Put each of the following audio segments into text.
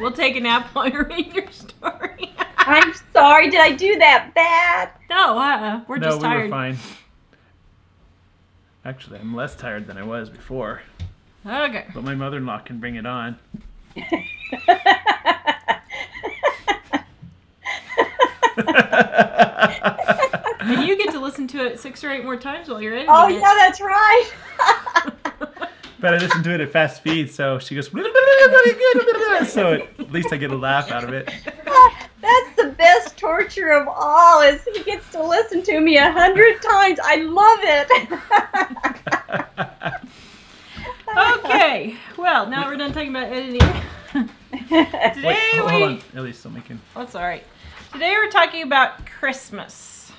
We'll take a nap while you're reading your story. I'm sorry. Did I do that bad? No, we're just tired. No, we were fine. Actually, I'm less tired than I was before. Okay. But my mother-in-law can bring it on. And you get to listen to it 6 or 8 more times while you're editing Oh, it. yeah, that's right. But I listen to it at fast speed, so she goes, so at least I get a laugh out of it. That's the best torture of all, is he gets to listen to me 100 times. I love it. Okay. Well, now we're done talking about editing. Today Wait, hold on. At least so we can. That's all right. Today we're talking about Christmas.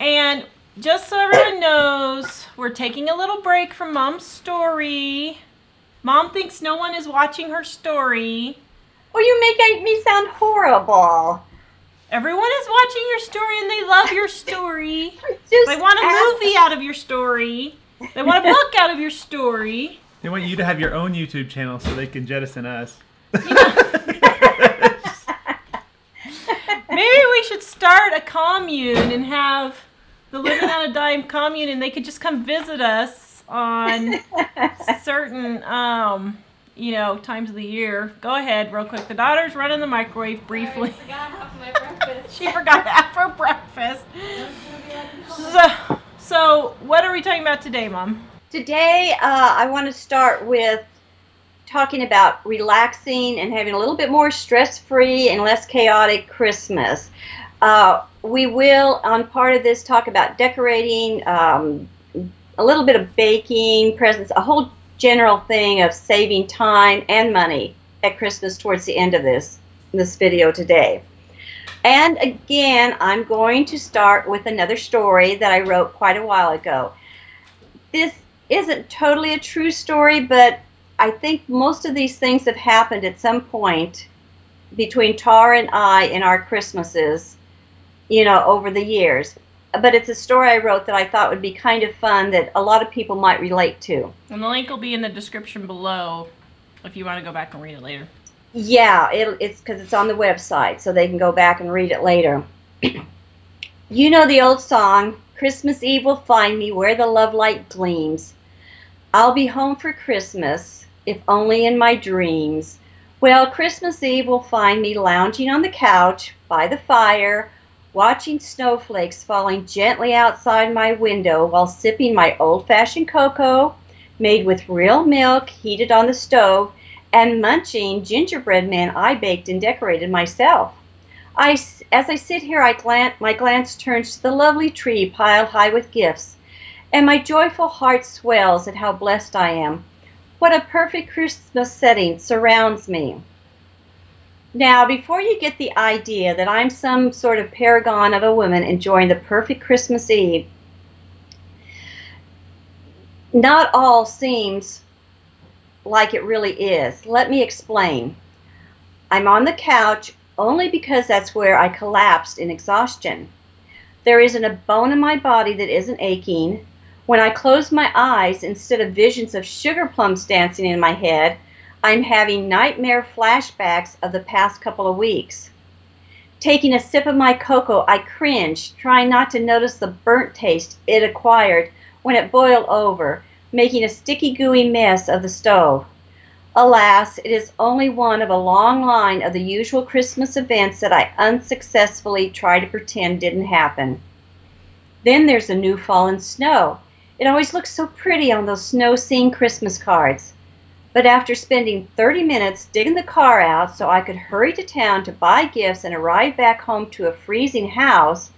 And just so everyone knows, we're taking a little break from Mom's story. Mom thinks no one is watching her story. Oh, you make me sound horrible. Everyone is watching your story and they love your story. Just They want a movie out of your story. They want a book out of your story. They want you to have your own YouTube channel so they can jettison us. Maybe we should start a commune and have the Living on a Dime commune, and they could just come visit us on certain, times of the year. Go ahead, real quick. The daughter's running the microwave briefly. Sorry, I forgot half of my breakfast. She forgot half her breakfast. So, what are we talking about today, Mom? Today, I want to start with talking about relaxing and having a little bit more stress-free and less chaotic Christmas. We will, on part of this, talk about decorating, a little bit of baking, presents, a whole general thing of saving time and money at Christmas towards the end of this video today. And again, I'm going to start with another story that I wrote quite a while ago. This isn't totally a true story, but I think most of these things have happened at some point between Tawra and I in our Christmases, over the years. But it's a story I wrote that I thought would be kind of fun that a lot of people might relate to. And the link will be in the description below if you want to go back and read it later. Yeah, it's because it's on the website, so they can go back and read it later. You know the old song, Christmas Eve will find me where the love light gleams. I'll be home for Christmas, if only in my dreams. Well, Christmas Eve will find me lounging on the couch by the fire, watching snowflakes falling gently outside my window while sipping my old-fashioned cocoa made with real milk heated on the stove, and munching gingerbread men I baked and decorated myself. As I sit here, my glance turns to the lovely tree piled high with gifts, and my joyful heart swells at how blessed I am. What a perfect Christmas setting surrounds me. Now, before you get the idea that I'm some sort of paragon of a woman enjoying the perfect Christmas Eve, not all seems like it really is. Let me explain. I'm on the couch only because that's where I collapsed in exhaustion. There isn't a bone in my body that isn't aching. When I close my eyes, instead of visions of sugar plums dancing in my head, I'm having nightmare flashbacks of the past couple of weeks. Taking a sip of my cocoa, I cringe, trying not to notice the burnt taste it acquired when it boiled over, making a sticky, gooey mess of the stove. Alas, it is only one of a long line of the usual Christmas events that I unsuccessfully try to pretend didn't happen. Then there's the new fallen snow. It always looks so pretty on those snow-scene Christmas cards. But after spending 30 minutes digging the car out so I could hurry to town to buy gifts and arrive back home to a freezing house,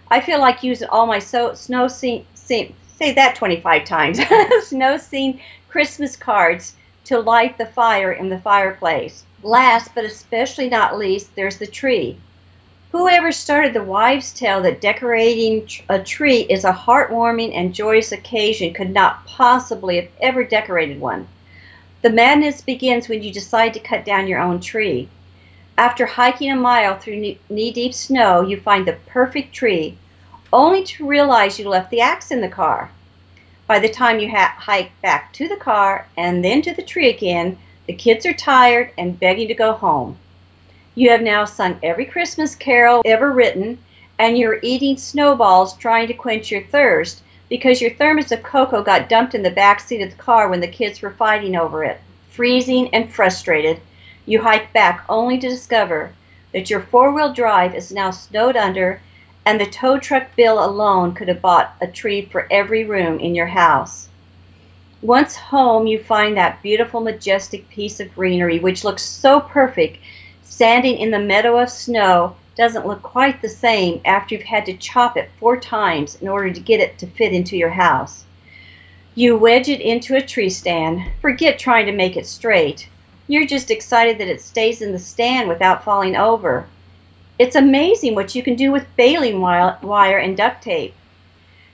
I feel like using all my snow-scene, say that 25 times, snow-scene Christmas cards to light the fire in the fireplace. Last, but especially not least, there's the tree. Whoever started the wives' tale that decorating a tree is a heartwarming and joyous occasion could not possibly have ever decorated one. The madness begins when you decide to cut down your own tree. After hiking a mile through knee-deep snow, you find the perfect tree, only to realize you left the axe in the car. By the time you hike back to the car and then to the tree again, The kids are tired and begging to go home. You have now sung every Christmas carol ever written, and you're eating snowballs trying to quench your thirst because your thermos of cocoa got dumped in the back seat of the car when the kids were fighting over it. Freezing and frustrated, you hike back only to discover that your four-wheel drive is now snowed under, and the tow truck bill alone could have bought a tree for every room in your house. Once home, you find that beautiful, majestic piece of greenery, which looks so perfect, standing in the meadow of snow, doesn't look quite the same after you've had to chop it 4 times in order to get it to fit into your house. You wedge it into a tree stand. Forget trying to make it straight. You're just excited that it stays in the stand without falling over. It's amazing what you can do with baling wire and duct tape.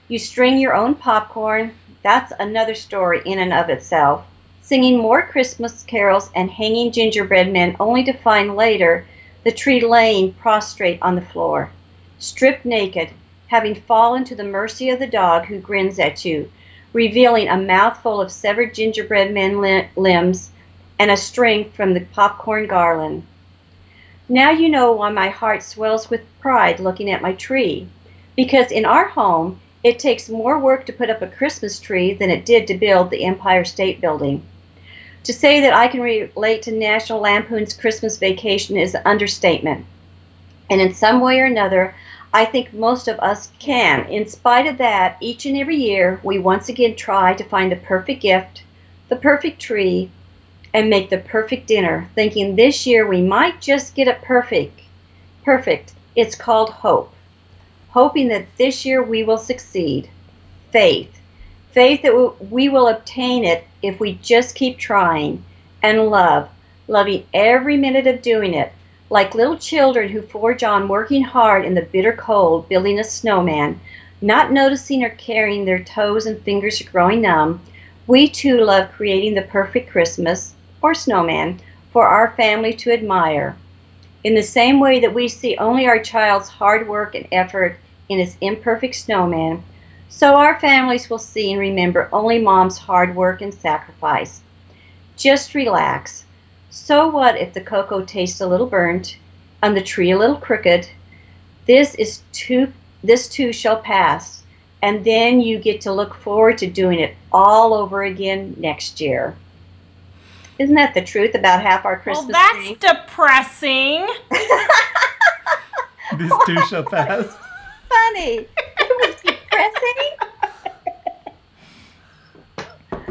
You string your own popcorn. That's another story in and of itself. Singing more Christmas carols and hanging gingerbread men only to find later the tree laying prostrate on the floor, stripped naked, having fallen to the mercy of the dog who grins at you, revealing a mouthful of severed gingerbread men limbs and a string from the popcorn garland. Now you know why my heart swells with pride looking at my tree, because in our home, it takes more work to put up a Christmas tree than it did to build the Empire State Building. To say that I can relate to National Lampoon's Christmas Vacation is an understatement. And in some way or another, I think most of us can. In spite of that, each and every year, we once again try to find the perfect gift, the perfect tree, and make the perfect dinner, thinking this year we might just get it perfect. It's called hope. Hoping that this year we will succeed. Faith that we will obtain it if we just keep trying. And loving every minute of doing it, like little children who forge on working hard in the bitter cold, building a snowman, not noticing or caring their toes and fingers are growing numb. We too love creating the perfect Christmas, or snowman, for our family to admire. In the same way that we see only our child's hard work and effort in his imperfect snowman, so our families will see and remember only Mom's hard work and sacrifice. Just relax. So what if the cocoa tastes a little burnt, and the tree a little crooked? This too shall pass, and then you get to look forward to doing it all over again next year. Isn't that the truth about half our Christmas tree? Well, that's depressing. This too shall pass. Funny. It was depressing.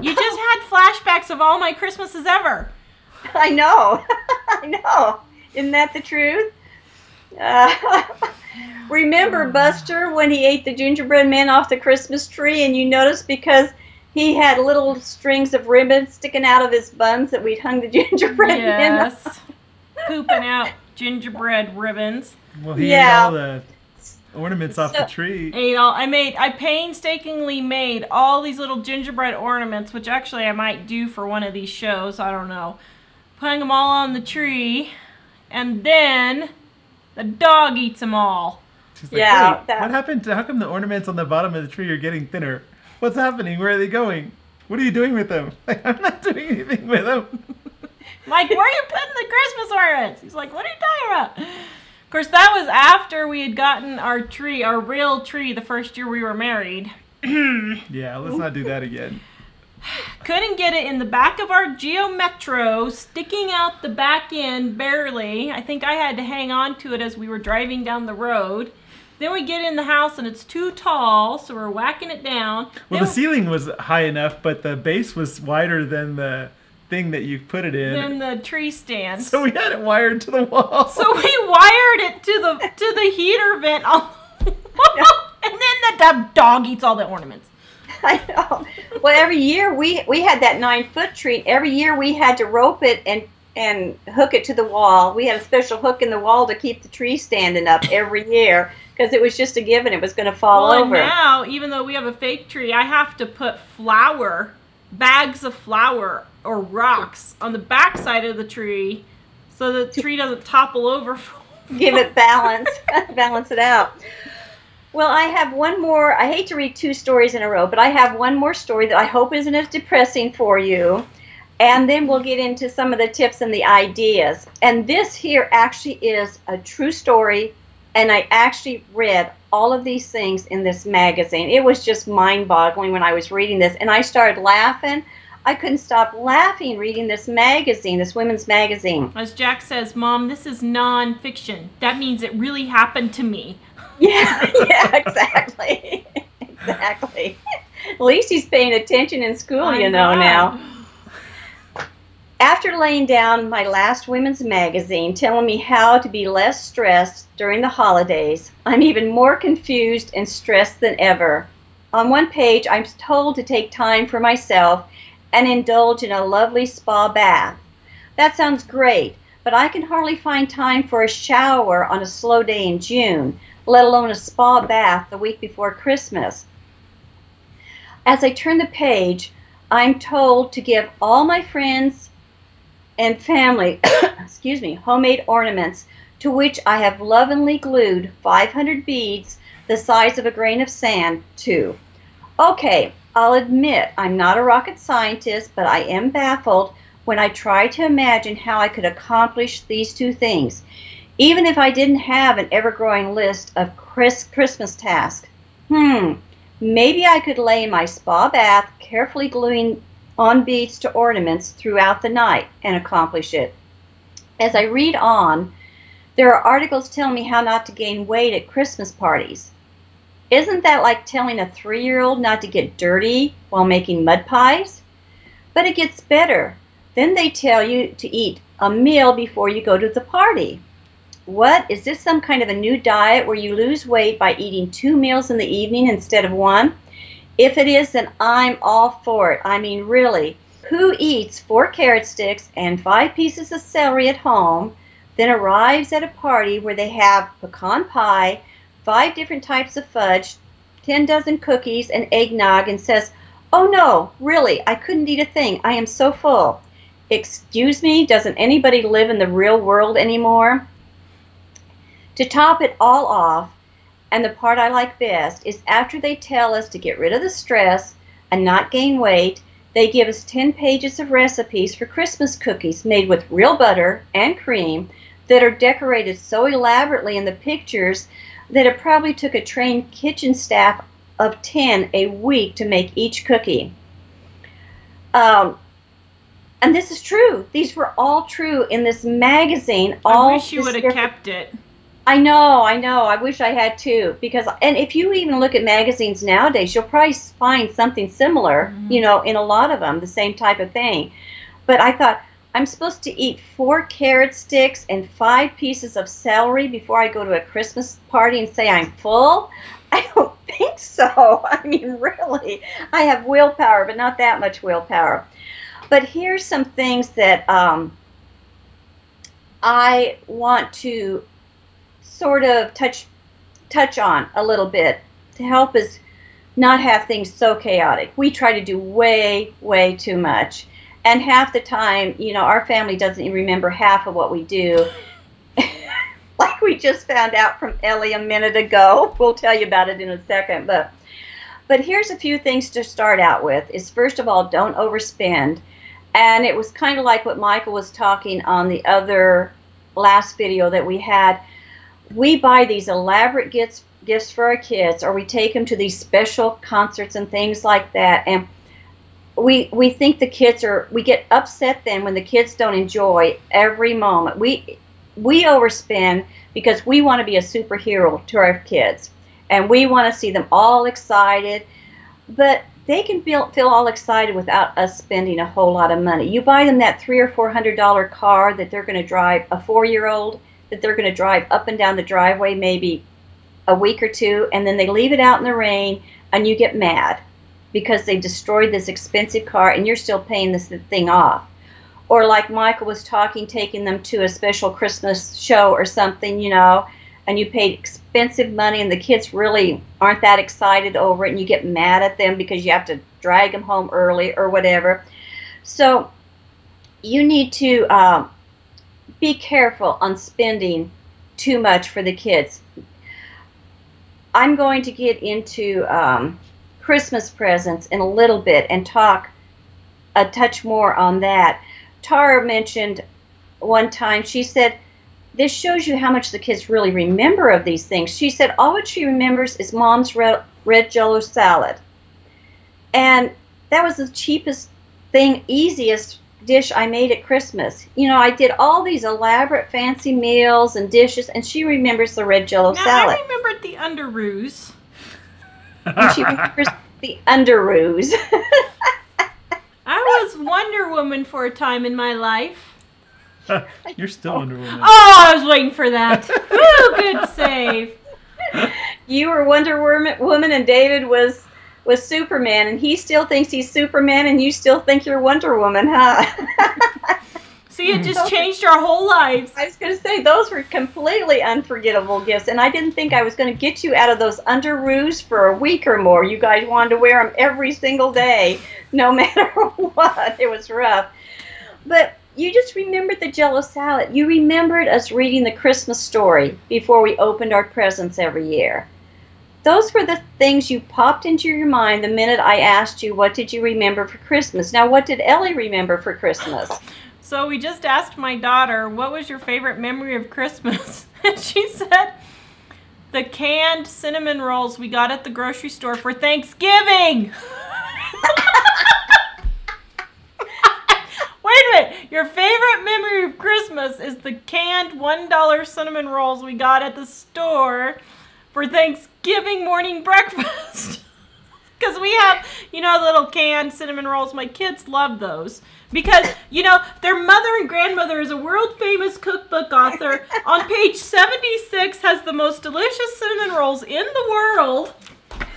You just had flashbacks of all my Christmases ever. I know. I know. Isn't that the truth? Remember Buster when he ate the gingerbread man off the Christmas tree, and you noticed because he had little strings of ribbon sticking out of his buns that we'd hung the gingerbread men on? Yes. Pooping out gingerbread ribbons. Well, he ate all the ornaments off the tree. I painstakingly made all these little gingerbread ornaments, which actually I might do for one of these shows. I don't know. Putting them all on the tree, and then the dog eats them all. She's like, yeah. Wait, what happened to? How come the ornaments on the bottom of the tree are getting thinner? What's happening? Where are they going? What are you doing with them? Like, I'm not doing anything with them. Like, where are you putting the Christmas ornaments? He's like, what are you talking about? Of course, that was after we had gotten our tree, our real tree, the first year we were married. Yeah, let's not do that again. Couldn't get it in the back of our Geo Metro, sticking out the back end barely. I think I had to hang on to it as we were driving down the road. Then we get in the house and it's too tall, so we're whacking it down. Well, the ceiling was high enough, but the base was wider than the thing that you put it in. Than the tree stand. So we had it wired to the wall. So we wired it to the heater vent on the wall, and then the dog eats all the ornaments. I know. Well, every year we had that 9-foot tree. Every year we had to rope it and hook it to the wall. We had a special hook in the wall to keep the tree standing up every year because it was just a given. It was going to fall over. And now, even though we have a fake tree, I have to put bags of flour or rocks on the back side of the tree so the tree doesn't topple over. Give it balance. Balance it out. Well, I have one more. I hate to read 2 stories in a row, but I have one more story that I hope isn't as depressing for you. And then we'll get into some of the tips and the ideas. And this here actually is a true story, and I actually read all of these things in this magazine. It was just mind-boggling when I was reading this, and I started laughing. I couldn't stop laughing reading this magazine, this women's magazine. As Jack says, Mom, this is non-fiction. That means it really happened to me. Yeah, exactly. Exactly. At least he's paying attention in school, you know, now. After laying down my last women's magazine telling me how to be less stressed during the holidays, I'm even more confused and stressed than ever. On one page, I'm told to take time for myself and indulge in a lovely spa bath. That sounds great, but I can hardly find time for a shower on a slow day in June, let alone a spa bath the week before Christmas. As I turn the page, I'm told to give all my friends and family, excuse me, homemade ornaments to which I have lovingly glued 500 beads the size of a grain of sand to. Okay, I'll admit I'm not a rocket scientist, but I am baffled when I try to imagine how I could accomplish these two things, even if I didn't have an ever-growing list of Christmas tasks. Maybe I could lay in my spa bath, carefully gluing on beads to ornaments throughout the night and accomplish it. As I read on, there are articles telling me how not to gain weight at Christmas parties. Isn't that like telling a 3-year-old not to get dirty while making mud pies? But it gets better. Then they tell you to eat a meal before you go to the party. What? Is this some kind of a new diet where you lose weight by eating 2 meals in the evening instead of 1? If it is, then I'm all for it. I mean, really. Who eats 4 carrot sticks and 5 pieces of celery at home, then arrives at a party where they have pecan pie, 5 different types of fudge, 10 dozen cookies, and eggnog, and says, "Oh no, really, I couldn't eat a thing. I am so full." Excuse me, doesn't anybody live in the real world anymore? To top it all off, and the part I like best, is after they tell us to get rid of the stress and not gain weight, they give us 10 pages of recipes for Christmas cookies made with real butter and cream that are decorated so elaborately in the pictures that it probably took a trained kitchen staff of 10 a week to make each cookie. And this is true. These were all true in this magazine. I wish you would have kept it. I know. I wish I had too. And if you even look at magazines nowadays, you'll probably find something similar, you know, in a lot of them, the same type of thing. But I thought, I'm supposed to eat 4 carrot sticks and 5 pieces of celery before I go to a Christmas party and say I'm full? I don't think so. I mean, really. I have willpower, but not that much willpower. But here's some things that I want to sort of touch on a little bit to help us not have things so chaotic. We try to do way too much, and half the time, you know, our family doesn't even remember half of what we do. Like we just found out from Ellie a minute ago. We'll tell you about it in a second, but here's a few things to start out with. Is first of all, don't overspend. And it was kind of like what Michael was talking on the other last video that we had. We buy these elaborate gifts for our kids, or we take them to these special concerts and things like that, and we think the kids we get upset then when the kids don't enjoy every moment. We overspend because we want to be a superhero to our kids, and we want to see them all excited, but they can feel all excited without us spending a whole lot of money. You buy them that $300 or $400 car that they're going to drive, a 4-year-old, that they're going to drive up and down the driveway maybe a week or two, and then they leave it out in the rain, and you get mad because they destroyed this expensive car and you're still paying this thing off. Or like Michael was talking, taking them to a special Christmas show or something, you know, and you paid expensive money and the kids really aren't that excited over it, and you get mad at them because you have to drag them home early or whatever. So you need to be careful on spending too much for the kids. I'm going to get into Christmas presents in a little bit and talk a touch more on that. Tara mentioned one time, she said, this shows you how much the kids really remember of these things. She said all what she remembers is Mom's red Jell-O salad. And that was the cheapest thing, easiest dish I made at Christmas. You know, I did all these elaborate fancy meals and dishes, and she remembers the red Jell-O salad. I remembered the underoos. And she remembers the underoos. I was Wonder Woman for a time in my life. You're still Wonder Woman. Oh, I was waiting for that. Woo, good save. You were Wonder Woman and David was Superman, and he still thinks he's Superman, and you still think you're Wonder Woman, huh? See, it just changed our whole lives. I was going to say, those were completely unforgettable gifts, and I didn't think I was going to get you out of those underoos for a week or more. You guys wanted to wear them every single day, no matter what. It was rough. But you just remembered the Jell-O salad. You remembered us reading the Christmas story before we opened our presents every year. Those were the things you popped into your mind the minute I asked you, what did you remember for Christmas? Now, what did Ellie remember for Christmas? So we just asked my daughter, what was your favorite memory of Christmas? And she said, the canned cinnamon rolls we got at the grocery store for Thanksgiving. Wait a minute. Your favorite memory of Christmas is the canned $1 cinnamon rolls we got at the store for Thanksgiving morning breakfast. Because we have, you know, little canned cinnamon rolls. My kids love those. Because, you know, their mother and grandmother is a world-famous cookbook author. On page 76 has the most delicious cinnamon rolls in the world.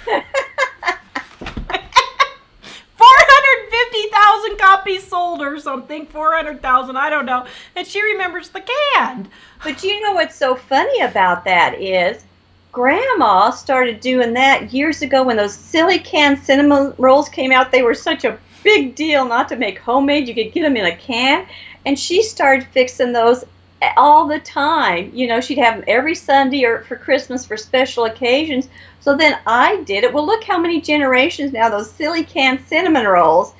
450,000 copies sold or something. 400,000, I don't know. And she remembers the canned. But you know what's so funny about that is Grandma started doing that years ago when those silly canned cinnamon rolls came out. They were such a big deal not to make homemade. You could get them in a can. And she started fixing those all the time. You know, she'd have them every Sunday or for Christmas for special occasions. So then I did it. Well, look how many generations now, those silly canned cinnamon rolls.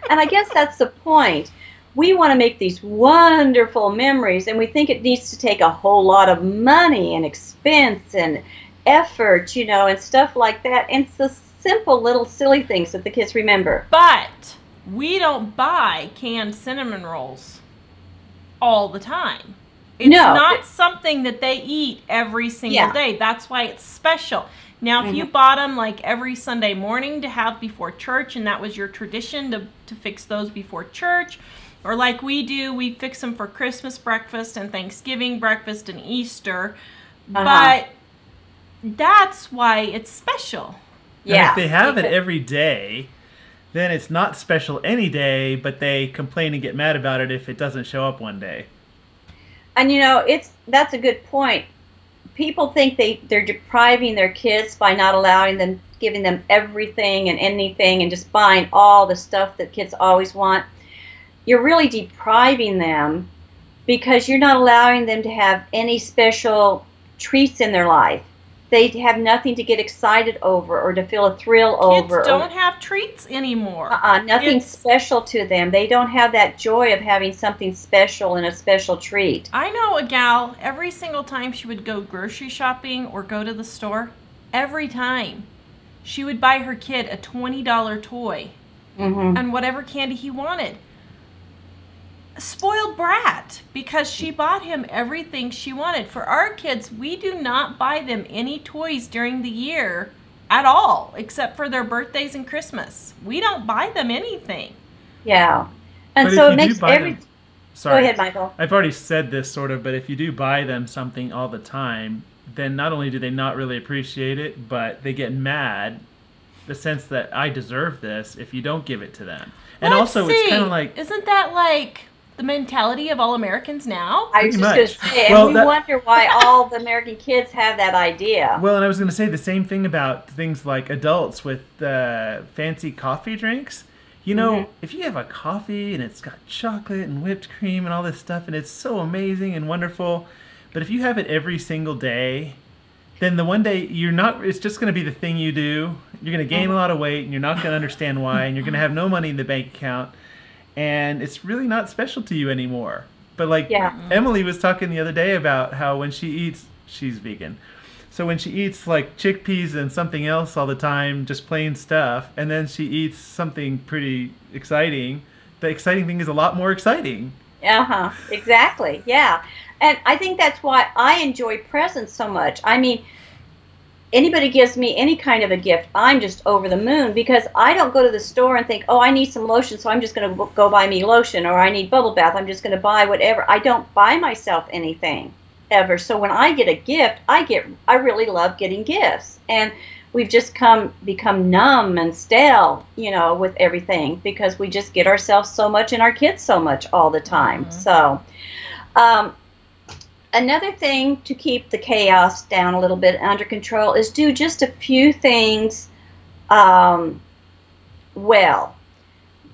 And I guess that's the point. We want to make these wonderful memories, and we think it needs to take a whole lot of money and expense and effort, you know, and stuff like that. And it's the simple little silly things that the kids remember. But we don't buy canned cinnamon rolls all the time. It's not something that they eat every single day. That's why it's special. Now, if you bought them like every Sunday morning to have before church, and that was your tradition to fix those before church, or like we do, we fix them for Christmas breakfast and Thanksgiving breakfast and Easter. But that's why it's special. Yeah. And if they have it every day, then it's not special any day, but they complain and get mad about it if it doesn't show up one day. And you know, that's a good point. People think they're depriving their kids by not allowing them, giving them everything and anything and just buying all the stuff that kids always want. You're really depriving them because you're not allowing them to have any special treats in their life. They have nothing to get excited over or to feel a thrill over. Kids don't have treats anymore. Nothing special to them. They don't have that joy of having something special and a special treat. I know a gal, every single time she would go grocery shopping or go to the store, every time she would buy her kid a $20 toy and whatever candy he wanted. A spoiled brat, because she bought him everything she wanted. For our kids, we do not buy them any toys during the year at all, except for their birthdays and Christmas. We don't buy them anything. Yeah. And so it makes every... Sorry. Go ahead, Michael. I've already said this sort of, but if you do buy them something all the time, then not only do they not really appreciate it, but they get mad, the sense that I deserve this if you don't give it to them. And also, it's kind of like... Isn't that like the mentality of all Americans now? I was just going to say, and we wonder why all the American kids have that idea. Well, and I was going to say the same thing about things like adults with fancy coffee drinks. You know, if you have a coffee and it's got chocolate and whipped cream and all this stuff, and it's so amazing and wonderful, but if you have it every single day, then the one day it's just going to be the thing you do. You're going to gain a lot of weight, and you're not going to understand why, and you're going to have no money in the bank account. and it's really not special to you anymore. But like Yeah. Emily was talking the other day about how when she eats, she's vegan. So when she eats like chickpeas and something else all the time, just plain stuff, and then she eats something pretty exciting, the exciting thing is a lot more exciting. Uh-huh. Exactly. Yeah. And I think that's why I enjoy presents so much. I mean, anybody gives me any kind of a gift, I'm just over the moon, because I don't go to the store and think, oh, I need some lotion, so I'm just going to go buy me lotion, or I need bubble bath, I'm just going to buy whatever. I don't buy myself anything ever. So when I get a gift, I really love getting gifts. And we've just become numb and stale, with everything, because we just get ourselves so much and our kids so much all the time. So another thing to keep the chaos down a little bit under control is do just a few things well.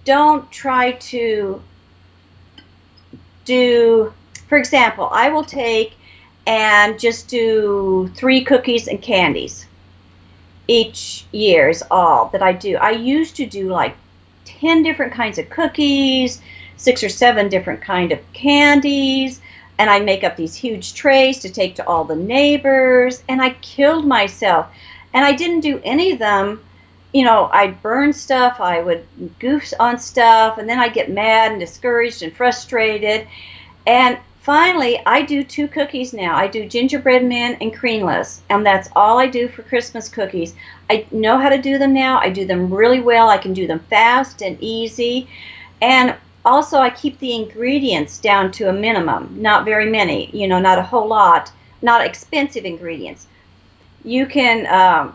Don't try to do, for example, I will take and just do 3 cookies and candies each year is all that I do. I used to do like 10 different kinds of cookies, 6 or 7 different kind of candies, and I make up these huge trays to take to all the neighbors, and I killed myself. And I didn't do any of them. I'd burn stuff, I would goof on stuff, and then I'd get mad and discouraged and frustrated. And finally, I do 2 cookies now. I do gingerbread men and creamless, and that's all I do for Christmas cookies. I know how to do them now. I do them really well. I can do them fast and easy. And also, I keep the ingredients down to a minimum, not very many, not a whole lot, not expensive ingredients. You can,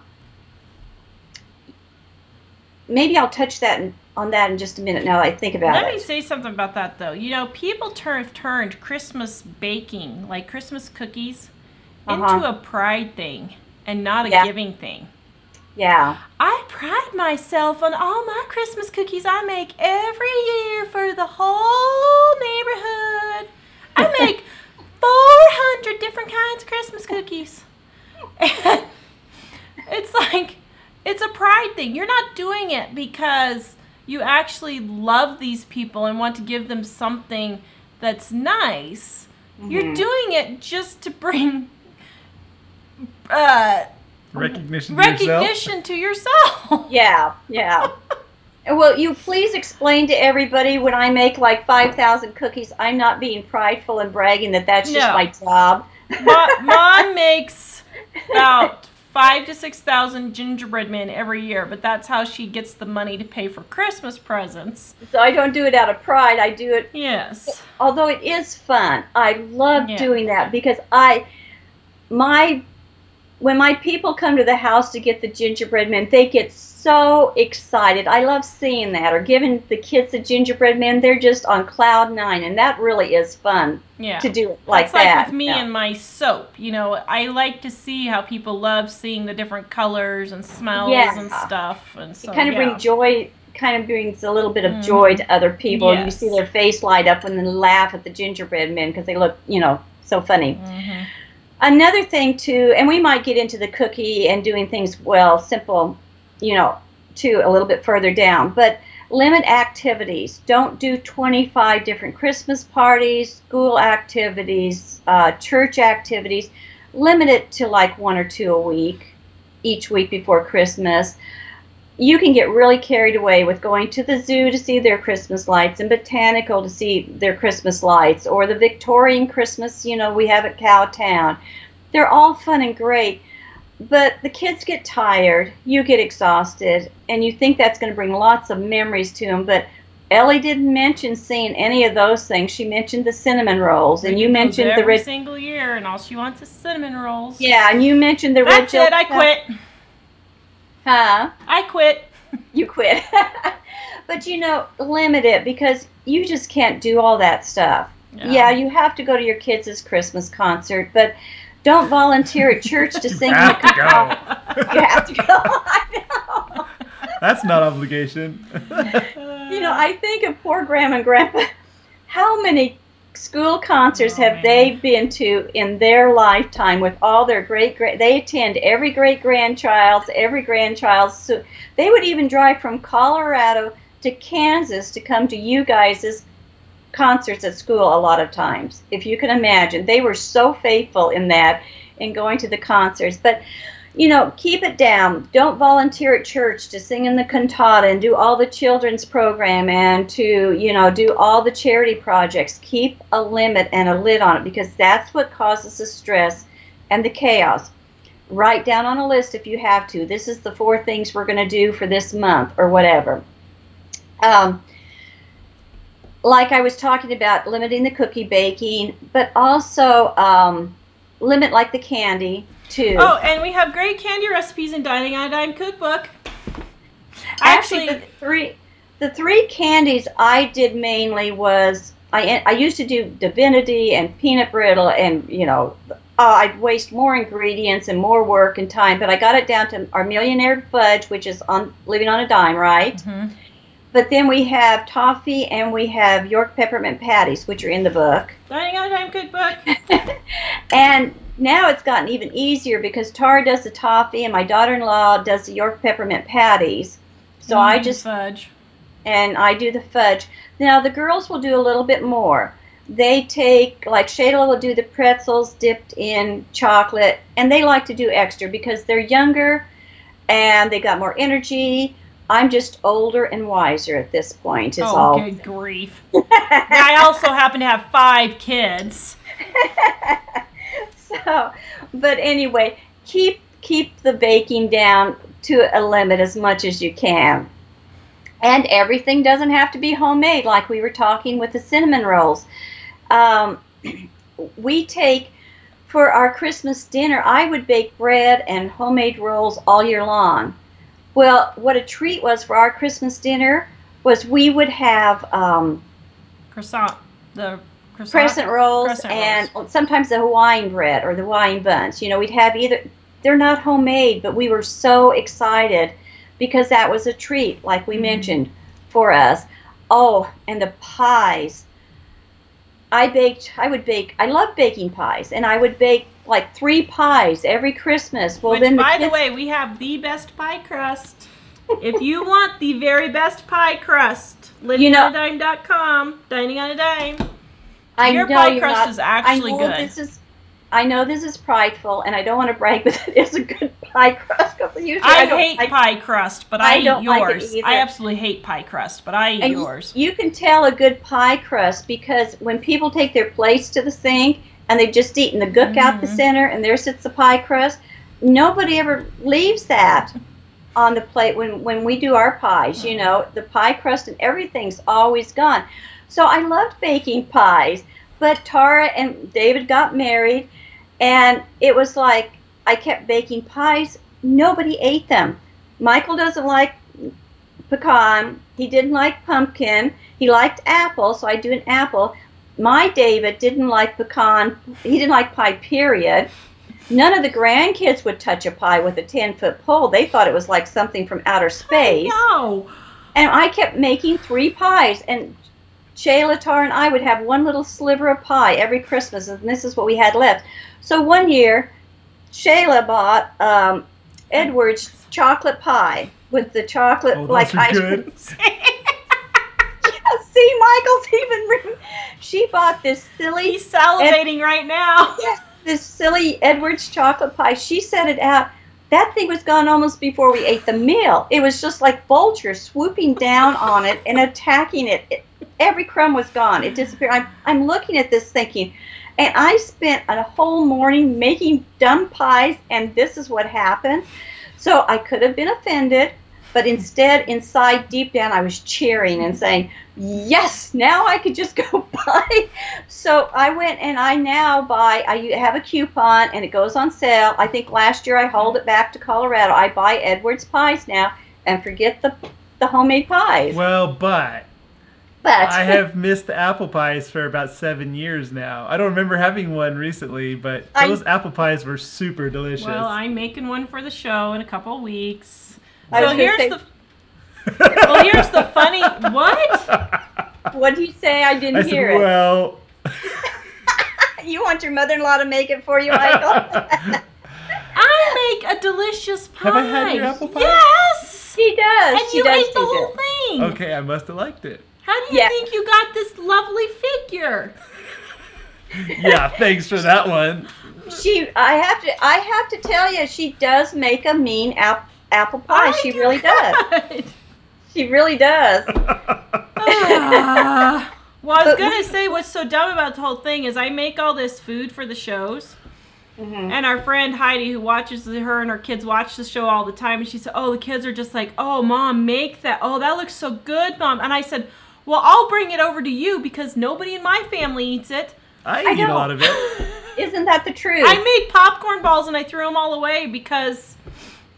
maybe I'll touch on that in just a minute now that I think about it. Let me say something about that, though. People have turned Christmas baking, like Christmas cookies, into a pride thing and not a giving thing. Yeah. I pride myself on all my Christmas cookies I make every year for the whole neighborhood. I make 400 different kinds of Christmas cookies. And it's like, it's a pride thing. You're not doing it because you actually love these people and want to give them something that's nice. Mm-hmm. You're doing it just to bring recognition to yourself. Yeah. Will you please explain to everybody, when I make like 5,000 cookies, I'm not being prideful and bragging that's just my job. Mom makes about 5,000 to 6,000 gingerbread men every year, but that's how she gets the money to pay for Christmas presents. So I don't do it out of pride. I do it. Yes. Although it is fun. I love doing that because when my people come to the house to get the gingerbread men, they get so excited. I love seeing that, or giving the kids the gingerbread men. They're just on cloud 9, and that really is fun to do it like that. It's like with me and my soap. I like to see how people love seeing the different colors and smells and stuff. And so, it brings a little bit of joy to other people. Yes. And you see their face light up when they laugh at the gingerbread men because they look, so funny. Mm-hmm. Another thing, too, and we might get into the cookie and doing things, simple, too, a little bit further down. But limit activities. Don't do 25 different Christmas parties, school activities, church activities. Limit it to like 1 or 2 a week, each week before Christmas. You can get really carried away with going to the zoo to see their Christmas lights and botanical to see their Christmas lights, or the Victorian Christmas, we have at Cowtown. They're all fun and great, but the kids get tired, you get exhausted, and you think that's going to bring lots of memories to them. But Ellie didn't mention seeing any of those things. She mentioned the cinnamon rolls, and you mentioned the red single year, and all she wants is cinnamon rolls. Yeah, and you mentioned the red. That's it. I quit. Huh? I quit. You quit. But limit it, because you just can't do all that stuff. Yeah, you have to go to your kids' Christmas concert, but don't volunteer at church to sing. You have to go. You have to go. I know. That's not obligation. I think of poor Grandma and Grandpa. How many school concerts have they been to in their lifetime with all their they attend every great-grandchild's, so they would even drive from Colorado to Kansas to come to you guys' concerts at school a lot of times. If you can imagine, they were so faithful in that, in going to the concerts. But keep it down. Don't volunteer at church to sing in the cantata and do all the children's program and to, do all the charity projects. Keep a limit and a lid on it, because that's what causes the stress and the chaos. Write down on a list if you have to. This is the 4 things we're going to do for this month or whatever. Like I was talking about, limiting the cookie baking, but also limit like the candy too. Oh, and we have great candy recipes in Dining on a Dime Cookbook. Actually, the three candies I did mainly was I used to do divinity and peanut brittle, and I'd waste more ingredients and more work and time, but I got it down to our millionaire fudge, which is on Living on a Dime, right? Mm-hmm. But then we have toffee and we have York peppermint patties, which are in the book. Dining on a Dime Cookbook. And now it's gotten even easier because Tara does the toffee and my daughter-in-law does the York peppermint patties. So I just fudge. And I do the fudge. Now the girls will do a little bit more. They take, like Shayla will do the pretzels dipped in chocolate, and they like to do extra because they're younger and they got more energy. I'm just older and wiser at this point. Good grief. I also happen to have 5 kids. But anyway, keep the baking down to a limit as much as you can. And everything doesn't have to be homemade, like we were talking with the cinnamon rolls. We take, for our Christmas dinner, I would bake bread and homemade rolls all year long. Well, what a treat was for our Christmas dinner was we would have crescent rolls and sometimes the Hawaiian bread or the Hawaiian buns. We'd have either. They're not homemade, but we were so excited because that was a treat, like we mentioned, for us. Oh, and the pies. I love baking pies, and I would bake like 3 pies every Christmas. Well, Which, by the way, we have the best pie crust. If you want the very best pie crust, livingonadime.com, Dining on a Dime. Your pie crust is actually good. I know this is prideful, and I don't want to brag, but it is a good pie crust. Usually I hate pie crust, but I eat yours. Like it either. I absolutely hate pie crust, but I eat yours. You can tell a good pie crust because when people take their plates to the sink and they've just eaten the gook out the center and there sits the pie crust, nobody ever leaves that on the plate when we do our pies. The pie crust and everything's always gone. So I loved baking pies, but Tara and David got married, and it was like I kept baking pies. Nobody ate them. Michael doesn't like pecan. He didn't like pumpkin. He liked apple, so I do an apple. My David didn't like pecan. He didn't like pie, period. None of the grandkids would touch a pie with a 10-foot pole. They thought it was like something from outer space. No. And I kept making 3 pies, and Shayla, Tara, and I would have one little sliver of pie every Christmas, and this is what we had left. So one year, Shayla bought Edward's chocolate pie with the chocolate like ice cream. Yeah, see, Michael's even. She bought this silly. He's salivating right now. Yes, this silly Edward's chocolate pie. She set it out. That thing was gone almost before we ate the meal. It was just like vultures swooping down on it and attacking it. Every crumb was gone. It disappeared. I'm looking at this thinking, and I spent a whole morning making dumb pies, and this is what happened. So I could have been offended, but instead, inside, deep down, I was cheering and saying, yes, now I could just go buy. So I went and I now buy, I have a coupon, and it goes on sale. I think last year I hauled it back to Colorado. I buy Edward's pies now and forget the homemade pies. Well, but I have missed the apple pies for about 7 years now. I don't remember having one recently, but those apple pies were super delicious. Well, I'm making one for the show in a couple of weeks. So here's the funny what? What did you say? I didn't hear it. Well, you want your mother-in-law to make it for you, Michael? I make a delicious pie. Have I had your apple pie? Yes. She does. And you ate the whole thing. thing. Okay, I must have liked it. How do you think you got this lovely figure? Yeah, thanks for that one. I have to tell you, she does make a mean apple pie. She really does. She really does. Well, I was going to say what's so dumb about the whole thing is I make all this food for the shows. Mm-hmm. And our friend Heidi, who watches her and her kids watch the show all the time, and she said, oh, the kids are just like, oh, Mom, make that. Oh, that looks so good, Mom. And I said, well, I'll bring it over to you because nobody in my family eats it. I eat a lot of it. Isn't that the truth? I made popcorn balls and I threw them all away because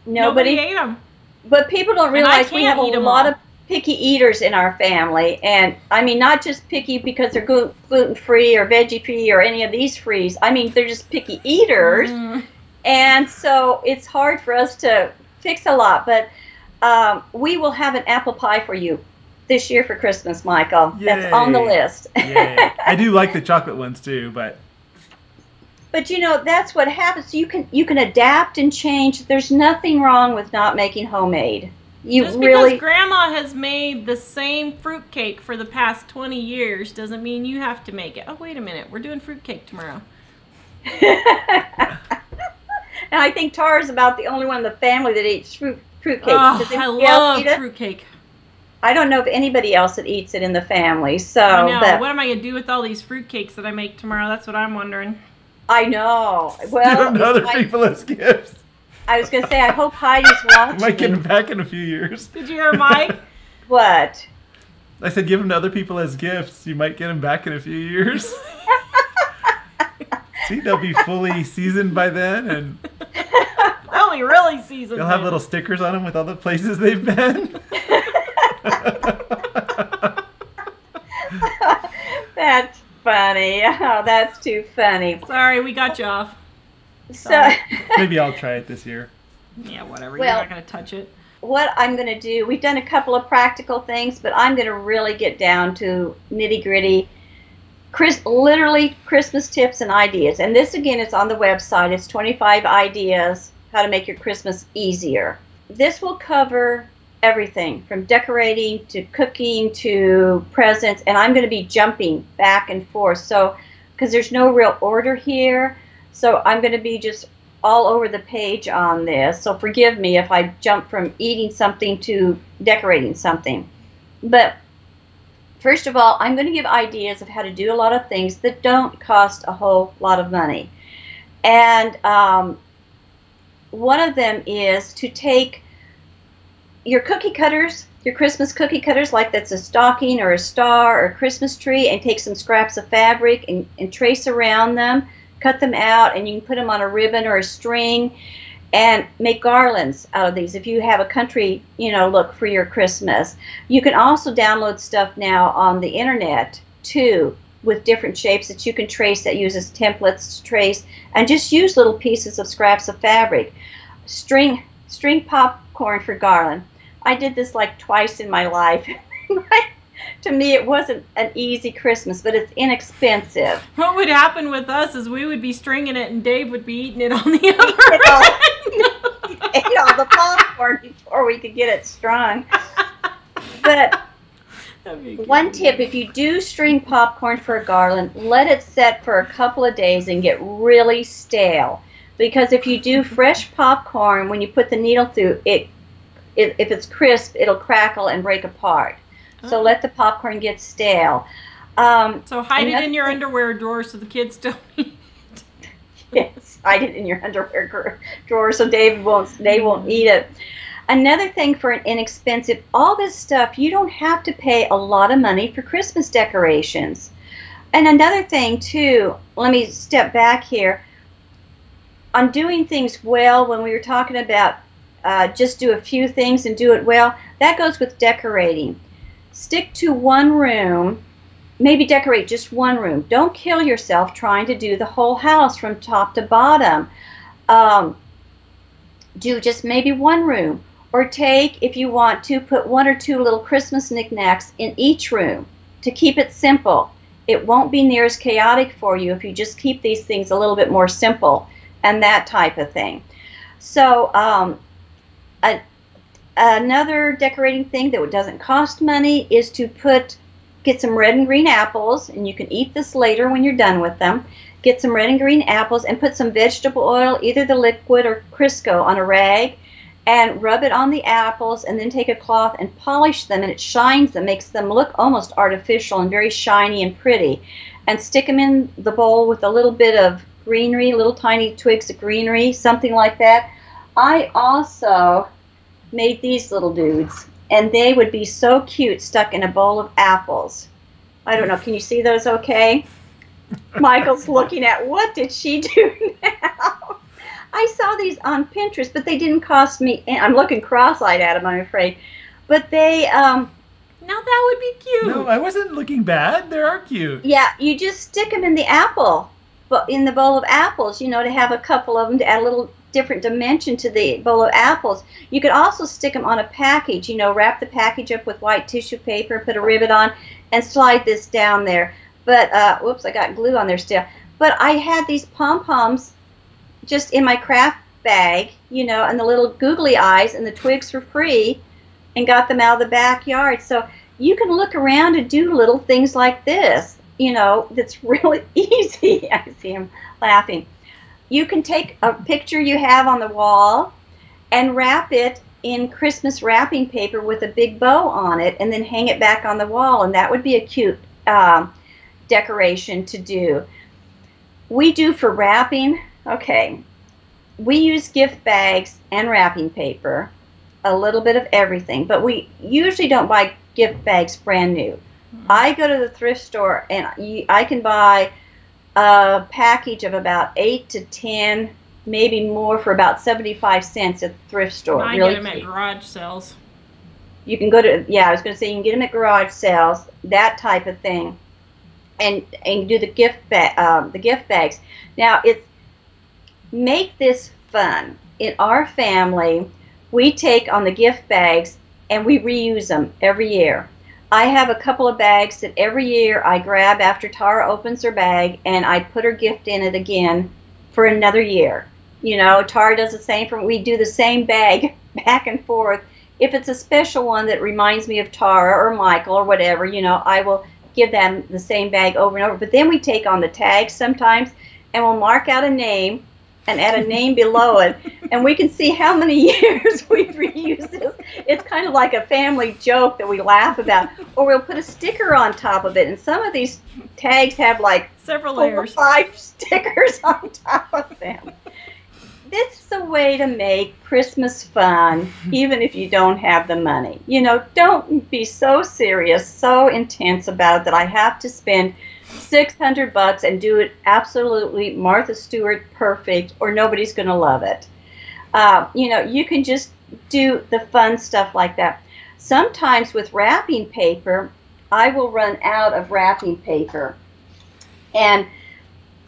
nobody ate them. But people don't realize we have a lot of picky eaters in our family. And, I mean, not just picky because they're gluten-free or veggie-free or any of these frees. I mean, they're just picky eaters. Mm. And so it's hard for us to fix a lot. But we will have an apple pie for you this year for Christmas, Michael. Yay. That's on the list. Yay. I do like the chocolate ones, too, but you know, that's what happens. You can adapt and change. There's nothing wrong with not making homemade. Just because Grandma has made the same fruitcake for the past 20 years doesn't mean you have to make it. Oh, wait a minute. We're doing fruitcake tomorrow. And I think Tara's about the only one in the family that eats fruitcake. Oh, I love fruitcake. I don't know of anybody else that eats it in the family. So I know. What am I going to do with all these fruitcakes that I make tomorrow? That's what I'm wondering. I know. Well, give them to other people as gifts. I was going to say, I hope Heidi's watching. Might get them back in a few years. Did you hear Mike? What? I said give them to other people as gifts. You might get them back in a few years. See, they'll be fully seasoned by then. And they'll be really seasoned. They'll have little stickers on them with all the places they've been. That's funny. Oh, that's too funny. Sorry, we got you off. So maybe I'll try it this year. Yeah, whatever. You're not going to touch it. What I'm going to do, we've done a couple of practical things, but I'm going to really get down to nitty-gritty, literally Christmas tips and ideas. And this, again, is on the website. It's 25 ideas how to make your Christmas easier. This will cover everything from decorating to cooking to presents, and I'm going to be jumping back and forth. So, because there's no real order here. So I'm going to be just all over the page on this. So forgive me if I jump from eating something to decorating something. But first of all, I'm going to give ideas of how to do a lot of things that don't cost a whole lot of money. And one of them is to take your cookie cutters, your Christmas cookie cutters, like that's a stocking or a star or a Christmas tree, and take some scraps of fabric and trace around them. Cut them out, and you can put them on a ribbon or a string and make garlands out of these if you have a country, look for your Christmas. You can also download stuff now on the internet, too, with different shapes that you can trace that uses templates to trace, and just use little pieces of scraps of fabric. String popcorn for garland. I did this like twice in my life. To me, it wasn't an easy Christmas, but it's inexpensive. What would happen with us is we would be stringing it and Dave would be eating it on the other end. He ate all the popcorn before we could get it strung. But one tip, if you do string popcorn for a garland, let it set for a couple of days and get really stale. Because if you do fresh popcorn, when you put the needle through, if it's crisp, it'll crackle and break apart. So let the popcorn get stale. So hide it in your underwear drawer so the kids don't eat it. Yes, hide it in your underwear drawer so they won't eat it. Another thing for an inexpensive, all this stuff, you don't have to pay a lot of money for Christmas decorations. And another thing too, let me step back here. On doing things well, when we were talking about just do a few things and do it well, that goes with decorating. Stick to one room, maybe decorate just one room. Don't kill yourself trying to do the whole house from top to bottom. Do just maybe one room. Or take, if you want to, put one or two little Christmas knickknacks in each room to keep it simple. It won't be near as chaotic for you if you just keep these things a little bit more simple and that type of thing. So another decorating thing that doesn't cost money is to get some red and green apples, and you can eat this later when you're done with them. Get some red and green apples and put some vegetable oil, either the liquid or Crisco, on a rag and rub it on the apples, and then take a cloth and polish them, and it shines them, makes them look almost artificial and very shiny and pretty. And stick them in the bowl with a little bit of greenery, little tiny twigs of greenery, something like that. I also made these little dudes, and they would be so cute stuck in a bowl of apples. I don't know, can you see those okay? Michael's looking at, what did she do now? I saw these on Pinterest, but they didn't cost me. I'm looking cross-eyed at them, I'm afraid. But they, now that would be cute. No, I wasn't looking bad. They are cute. Yeah, you just stick them in the apple, but in the bowl of apples, you know, to have a couple of them to add a little different dimension to the bowl of apples. You could also stick them on a package, you know, wrap the package up with white tissue paper, put a rivet on, and slide this down there. But, whoops, I got glue on there still. But I had these pom-poms just in my craft bag, you know, and the little googly eyes and the twigs for free, and got them out of the backyard. So you can look around and do little things like this, you know, that's really easy. I see him laughing. You can take a picture you have on the wall and wrap it in Christmas wrapping paper with a big bow on it, and then hang it back on the wall, and that would be a cute decoration to do. We do for wrapping, okay, we use gift bags and wrapping paper, a little bit of everything, but we usually don't buy gift bags brand new. I go to the thrift store and I can buy a package of about 8 to 10, maybe more, for about 75 cents at the thrift store. I really get them at garage sales. You can go to, yeah, I was going to say you can get them at garage sales, that type of thing, and do the gift bags. Now, make this fun. In our family, we take on the gift bags and we reuse them every year. I have a couple of bags that every year I grab after Tara opens her bag, and I put her gift in it again for another year. You know, Tara does the same. We do the same bag back and forth. If it's a special one that reminds me of Tara or Michael or whatever, you know, I will give them the same bag over and over. But then we take on the tags sometimes, and we'll mark out a name and add a name below it, and we can see how many years we've reused this. It's kind of like a family joke that we laugh about. Or we'll put a sticker on top of it, and some of these tags have like several layers, 4 or 5 stickers on top of them. This is a way to make Christmas fun, even if you don't have the money. You know, don't be so serious, so intense about it that I have to spend $600 and do it absolutely Martha Stewart perfect, or nobody's going to love it. You know, you can just do the fun stuff like that. Sometimes with wrapping paper, I will run out of wrapping paper. And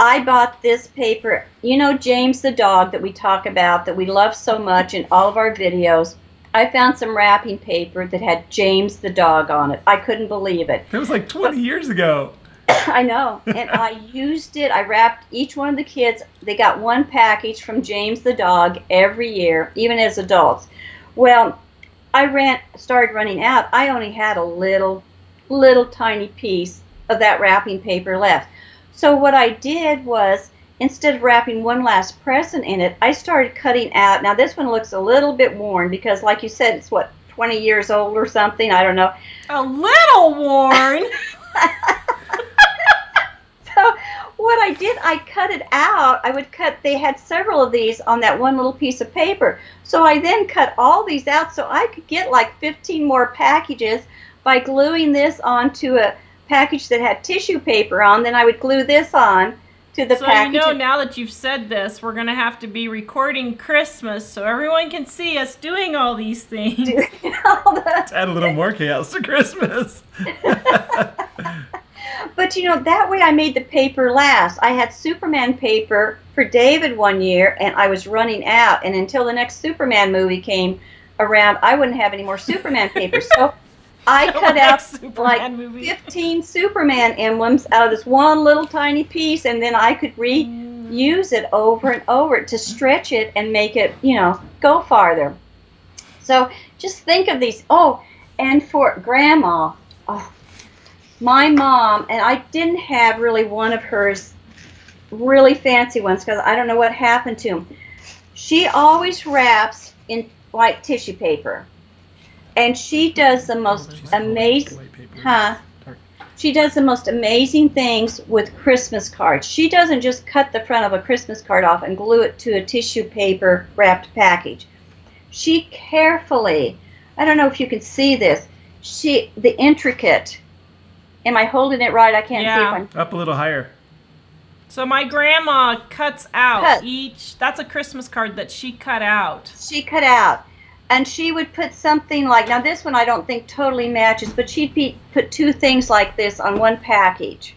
I bought this paper, you know, James the dog that we talk about, that we love so much in all of our videos. I found some wrapping paper that had James the dog on it. I couldn't believe it. It was like 20 years ago. I know, and I used it. I wrapped each one of the kids. They got one package from James the dog every year, even as adults. Well, I started running out. I only had a little tiny piece of that wrapping paper left. So what I did was, instead of wrapping one last present in it, I started cutting out. Now this one looks a little bit worn because, like you said, it's what, 20 years old or something. I don't know. A little worn. So what I did, I cut it out. They had several of these on that one little piece of paper. So I then cut all these out so I could get like 15 more packages by gluing this onto a package that had tissue paper on. Then I would glue this on to the package. So you know, now that you've said this, we're going to have to be recording Christmas so everyone can see us doing all these things. To add a little more chaos to Christmas. But, you know, that way I made the paper last. I had Superman paper for David one year, and I was running out. And until the next Superman movie came around, I wouldn't have any more Superman paper. So I cut out like 15 Superman emblems out of this one little tiny piece, and then I could reuse it over and over to stretch it and make it, you know, go farther. So just think of these. Oh, and for Grandma, oh, my mom, and I didn't have really one of hers really fancy ones because I don't know what happened to them. She always wraps in white tissue paper. And she does the most amazing, She does the most amazing things with Christmas cards. She doesn't just cut the front of a Christmas card off and glue it to a tissue paper wrapped package. She carefully, I don't know if you can see this, the intricate, am I holding it right? I can't see if I'm... Up a little higher. So my grandma cuts out that's a Christmas card that she cut out. She cut out. And she would put something like, now this one I don't think totally matches, but she'd put two things like this on one package.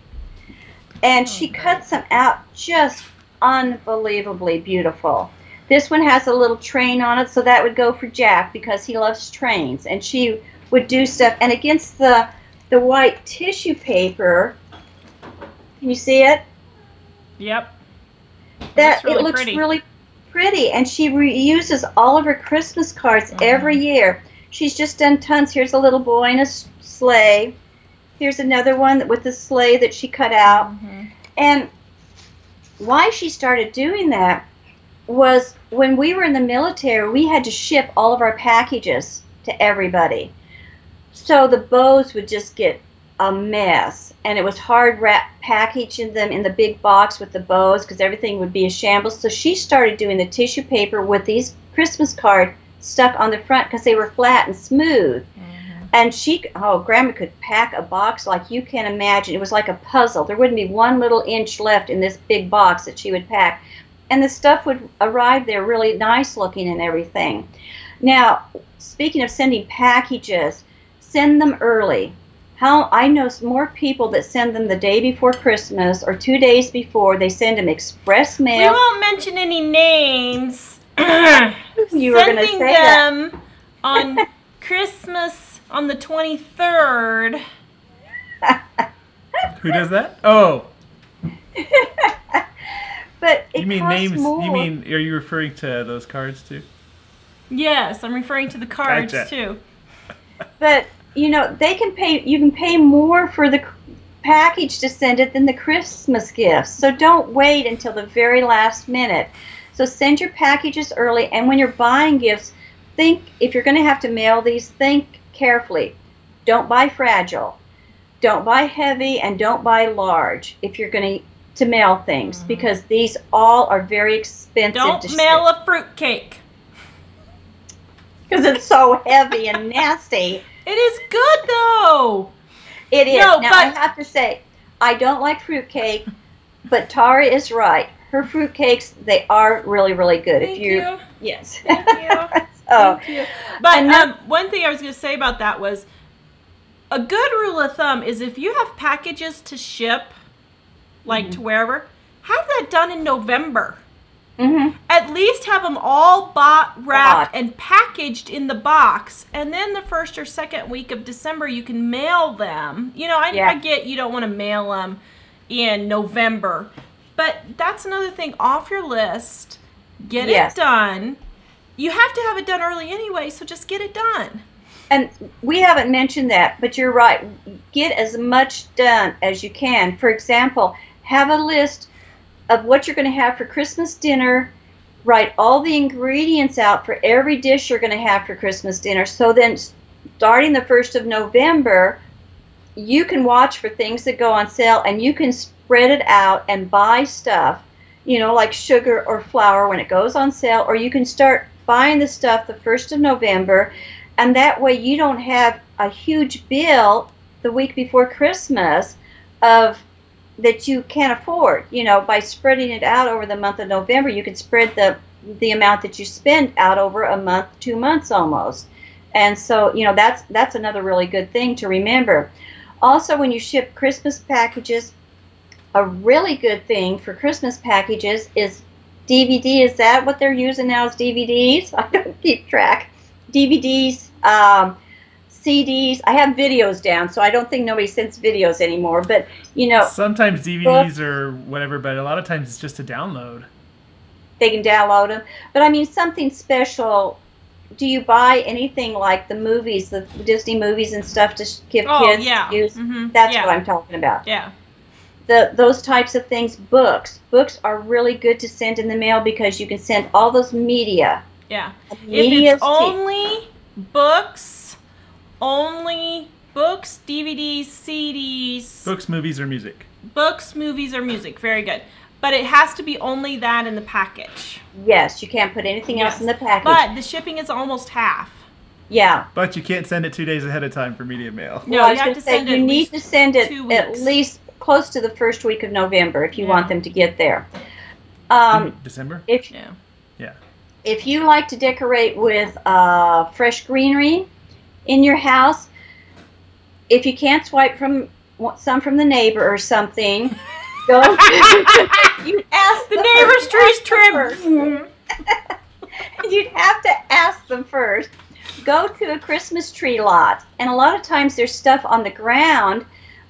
And she cuts them out just unbelievably beautiful. This one has a little train on it, so that would go for Jack because he loves trains. And she would do stuff. And against the white tissue paper, can you see it? Yep. It looks really pretty, and she reuses all of her Christmas cards every year. She's just done tons. Here's a little boy in a sleigh. Here's another one with the sleigh that she cut out. And why she started doing that was when we were in the military, we had to ship all of our packages to everybody. So the bows would just get a mess, and it was hard packaging them in the big box with the bows because everything would be a shambles. So she started doing the tissue paper with these Christmas cards stuck on the front because they were flat and smooth. And Grandma could pack a box like you can't imagine. It was like a puzzle. There wouldn't be one little inch left in this big box that she would pack. And the stuff would arrive there really nice looking and everything. Now, speaking of sending packages, send them early. I know more people that send them the day before Christmas or 2 days before. They send them express mail. We won't mention any names. You were going to say them on Christmas on the 23rd. Who does that? Oh. But it you mean costs names? more. You mean, are you referring to those cards too? Yes, I'm referring to the cards too. But you know, you can pay more for the package to send it than the Christmas gifts. So don't wait until the very last minute. So send your packages early, and when you're buying gifts, think, if you're going to have to mail these, think carefully. Don't buy fragile. Don't buy heavy, and don't buy large if you're going to mail things, because these all are very expensive. Don't mail a fruitcake. Because it's so heavy and nasty. It is good, though. It is. No, now, I have to say, I don't like fruitcake, but Tara is right. Her fruitcakes, they are really, really good. Thank you. Yes. Thank you. Thank you. But one thing I was going to say about that was, a good rule of thumb is if you have packages to ship, like to wherever, have that done in November. At least have them all wrapped and packaged in the box, and then the first or second week of December you can mail them. You know, I get you don't want to mail them in November, but that's another thing off your list. Get it done. You have to have it done early anyway, so just get it done. And we haven't mentioned that, but you're right. Get as much done as you can. For example, have a list of what you're going to have for Christmas dinner. Write all the ingredients out for every dish you're going to have for Christmas dinner. So then starting the 1st of November, you can watch for things that go on sale, and you can spread it out and buy stuff, you know, like sugar or flour when it goes on sale, or you can start buying the stuff the 1st of November, and that way you don't have a huge bill the week before Christmas that you can't afford. You know, by spreading it out over the month of November, you can spread the amount that you spend out over a month, 2 months almost. And so, you know, that's another really good thing to remember. Also, when you ship Christmas packages, a really good thing for Christmas packages is DVD. Is that what they're using now, is DVDs? I don't keep track. DVDs, CDs. I have videos down, so I don't think nobody sends videos anymore. But, you know. Sometimes DVDs or whatever, but a lot of times it's just a download. They can download them. But, I mean, something special do you buy anything like the movies, the Disney movies and stuff to give kids to use? That's what I'm talking about. Yeah. Those types of things. Books are really good to send in the mail because you can send all those media. Yeah. If it's only books, DVDs, CDs. Books, movies, or music. Books, movies, or music. Very good. But it has to be only that in the package. Yes, you can't put anything else in the package. But the shipping is almost half. Yeah. But you can't send it 2 days ahead of time for media mail. No, you have to send it. You need to send it at least close to the first week of November if you want them to get there. December? Yeah. If you like to decorate with fresh greenery in your house, if you can't swipe some from the neighbor or something, go. You ask the neighbor's tree's trimmed. You'd have to ask them first. Go to a Christmas tree lot, and a lot of times there's stuff on the ground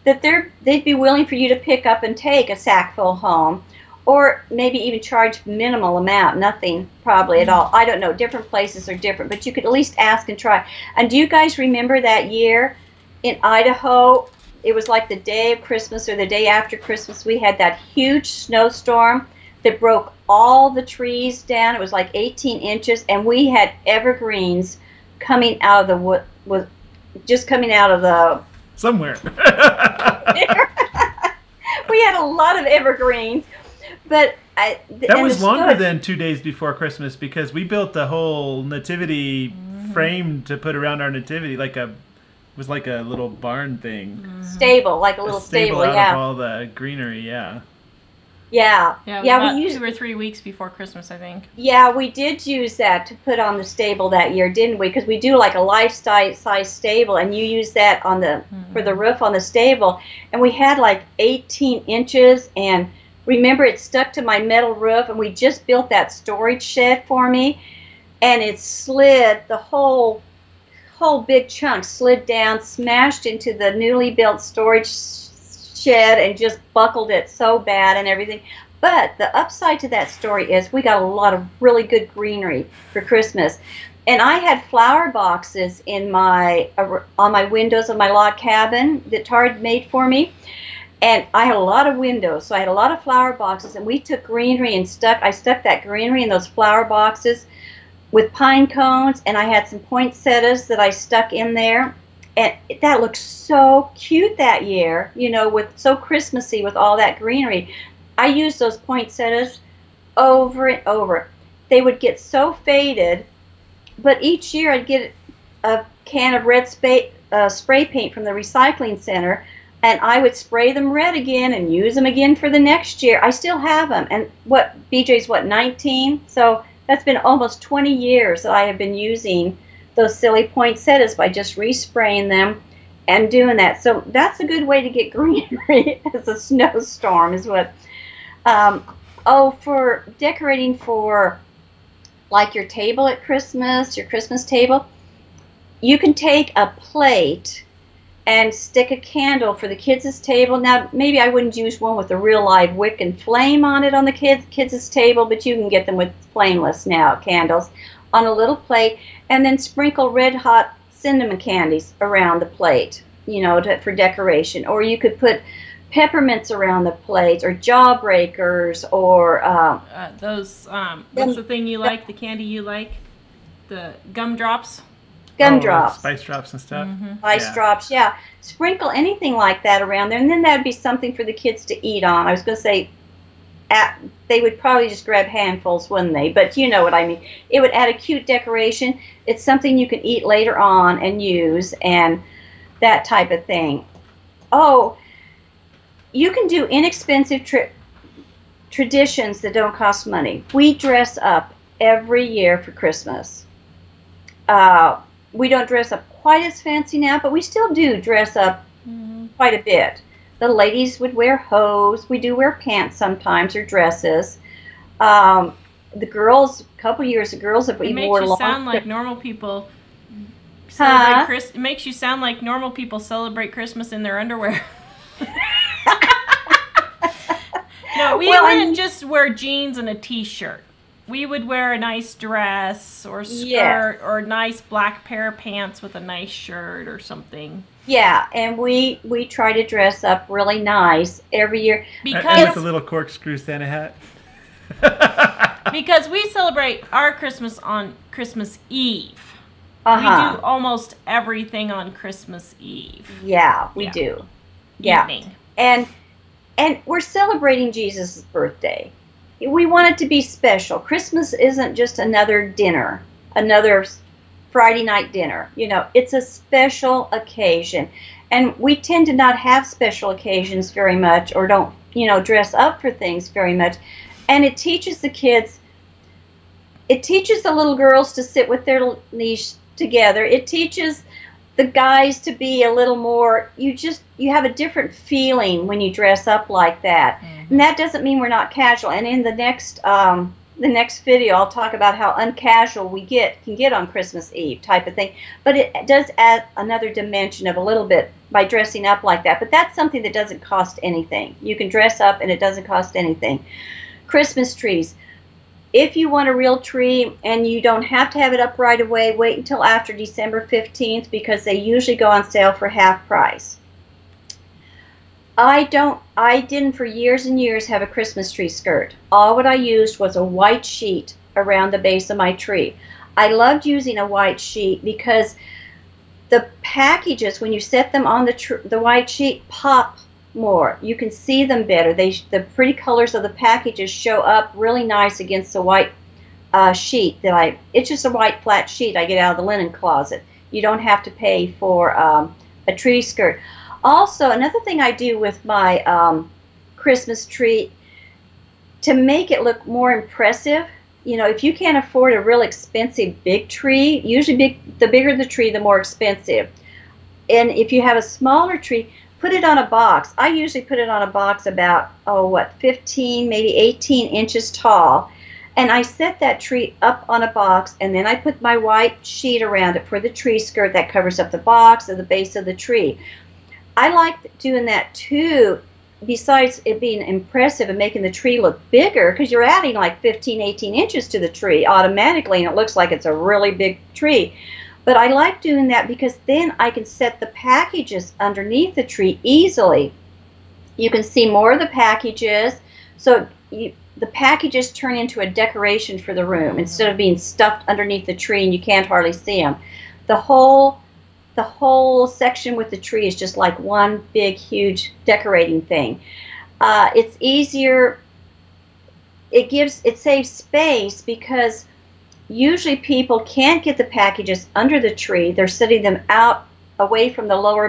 that they'd be willing for you to pick up and take a sack full home, or maybe even charge minimal amount, nothing probably at all. I don't know. Different places are different, but you could at least ask and try. And do you guys remember that year in Idaho? It was like the day of Christmas or the day after Christmas. We had that huge snowstorm that broke all the trees down. It was like 18 inches, and we had evergreens coming out of the wood, just coming out of the somewhere. We had a lot of evergreens, but that was longer than 2 days before Christmas because we built the whole nativity frame to put around our nativity, it was like a little barn thing. Stable, like a little stable, out of all the greenery, yeah. Yeah, we used 2 or 3 weeks before Christmas, I think. Yeah, we did use that to put on the stable that year, didn't we? Because we do like a life-size stable, and you use that on the for the roof on the stable. And we had like 18 inches, and remember it stuck to my metal roof, and we just built that storage shed for me, and it slid, the whole big chunk slid down, smashed into the newly built storage shed, and just buckled it so bad and everything. But the upside to that story is we got a lot of really good greenery for Christmas. And I had flower boxes in on my windows of my log cabin that Tawra made for me. And I had a lot of windows, so I had a lot of flower boxes, and we took greenery and I stuck that greenery in those flower boxes with pine cones, and I had some poinsettias that I stuck in there. And that looked so cute that year, with so Christmassy with all that greenery. I used those poinsettias over and over. They would get so faded, but each year I'd get a can of red spray paint from the recycling center, and I would spray them red again and use them again for the next year. I still have them. And BJ's 19? So that's been almost 20 years that I have been using those silly poinsettias by just respraying them and doing that. So that's a good way to get greenery as a snowstorm is what. For decorating for like your table at Christmas, your Christmas table, you can take a plate and stick a candle for the kids' table. Now, maybe I wouldn't use one with a real live wick and flame on it on the kids' table, but you can get them with flameless now, candles, on a little plate, and then sprinkle red hot cinnamon candies around the plate, for decoration. Or you could put peppermints around the plate, or jawbreakers, or what's the thing you like, the candy you like? The gumdrops? Gumdrops. Spice drops and stuff. Spice drops, yeah. Sprinkle anything like that around there, and then that'd be something for the kids to eat on. I was going to say, they would probably just grab handfuls, wouldn't they? But you know what I mean. It would add a cute decoration. It's something you can eat later on and use, and that type of thing. Oh, you can do inexpensive traditions that don't cost money. We dress up every year for Christmas. We don't dress up quite as fancy now, but we still do dress up quite a bit. The ladies would wear hose. We do wear pants sometimes, or dresses. The girls, a couple years, the girls have we wore long. It makes you sound like normal people celebrate It makes you sound like normal people celebrate Christmas in their underwear. No, we wouldn't just wear jeans and a t-shirt. We would wear a nice dress or skirt Yes. or a nice black pair of pants with a nice shirt or something. Yeah, and we try to dress up really nice every year. And with Because a little corkscrew Santa hat. because we celebrate our Christmas on Christmas Eve. We Uh-huh. do almost everything on Christmas Eve. Yeah, we Yeah. do. Yeah. Evening. And we're celebrating Jesus' birthday. We want it to be special. Christmas isn't just another dinner, another Friday night dinner. You know, it's a special occasion. And we tend to not have special occasions very much, or don't, dress up for things very much. And it teaches the kids, it teaches the little girls to sit with their knees together. It teaches the guys to be a little more, you have a different feeling when you dress up like that. And that doesn't mean we're not casual. And in the next video, I'll talk about how uncasual we can get on Christmas Eve type of thing. But it does add another dimension of a little bit by dressing up like that. But that's something that doesn't cost anything. You can dress up and it doesn't cost anything. Christmas trees. If you want a real tree and you don't have to have it up right away, wait until after December 15th because they usually go on sale for half price. I didn't for years and years have a Christmas tree skirt. All what I used was a white sheet around the base of my tree. I loved using a white sheet because the packages, when you set them on the white sheet, pop more. You can see them better. The pretty colors of the packages show up really nice against the white sheet it's just a white flat sheet I get out of the linen closet. You don't have to pay for a tree skirt. Also, another thing I do with my Christmas tree to make it look more impressive, if you can't afford a real expensive big tree, usually the bigger the tree, the more expensive. And if you have a smaller tree, put it on a box. I usually put it on a box about, 15, maybe 18 inches tall. And I set that tree up on a box, and then I put my white sheet around it for the tree skirt that covers up the box or the base of the tree. I like doing that too, besides it being impressive and making the tree look bigger, because you're adding like 15, 18 inches to the tree automatically, and it looks like it's a really big tree. But I like doing that because then I can set the packages underneath the tree easily. You can see more of the packages, so the packages turn into a decoration for the room instead of being stuffed underneath the tree and you can't hardly see them. The whole section with the tree is just like one big, huge decorating thing. It's easier. It saves space because usually people can't get the packages under the tree. They're setting them out away from the lower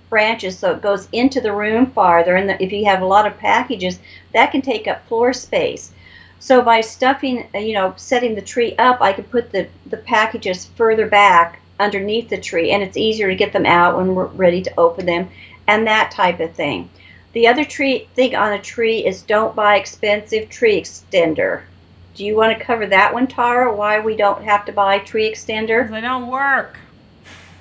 branches, so it goes into the room farther. And if you have a lot of packages, that can take up floor space. So by stuffing, setting the tree up, I can put the packages further back underneath the tree, and it's easier to get them out when we're ready to open them, and that type of thing. The other thing on a tree is don't buy expensive tree extender. Do you want to cover that one, Tara? Why we don't have to buy tree extender? They don't work.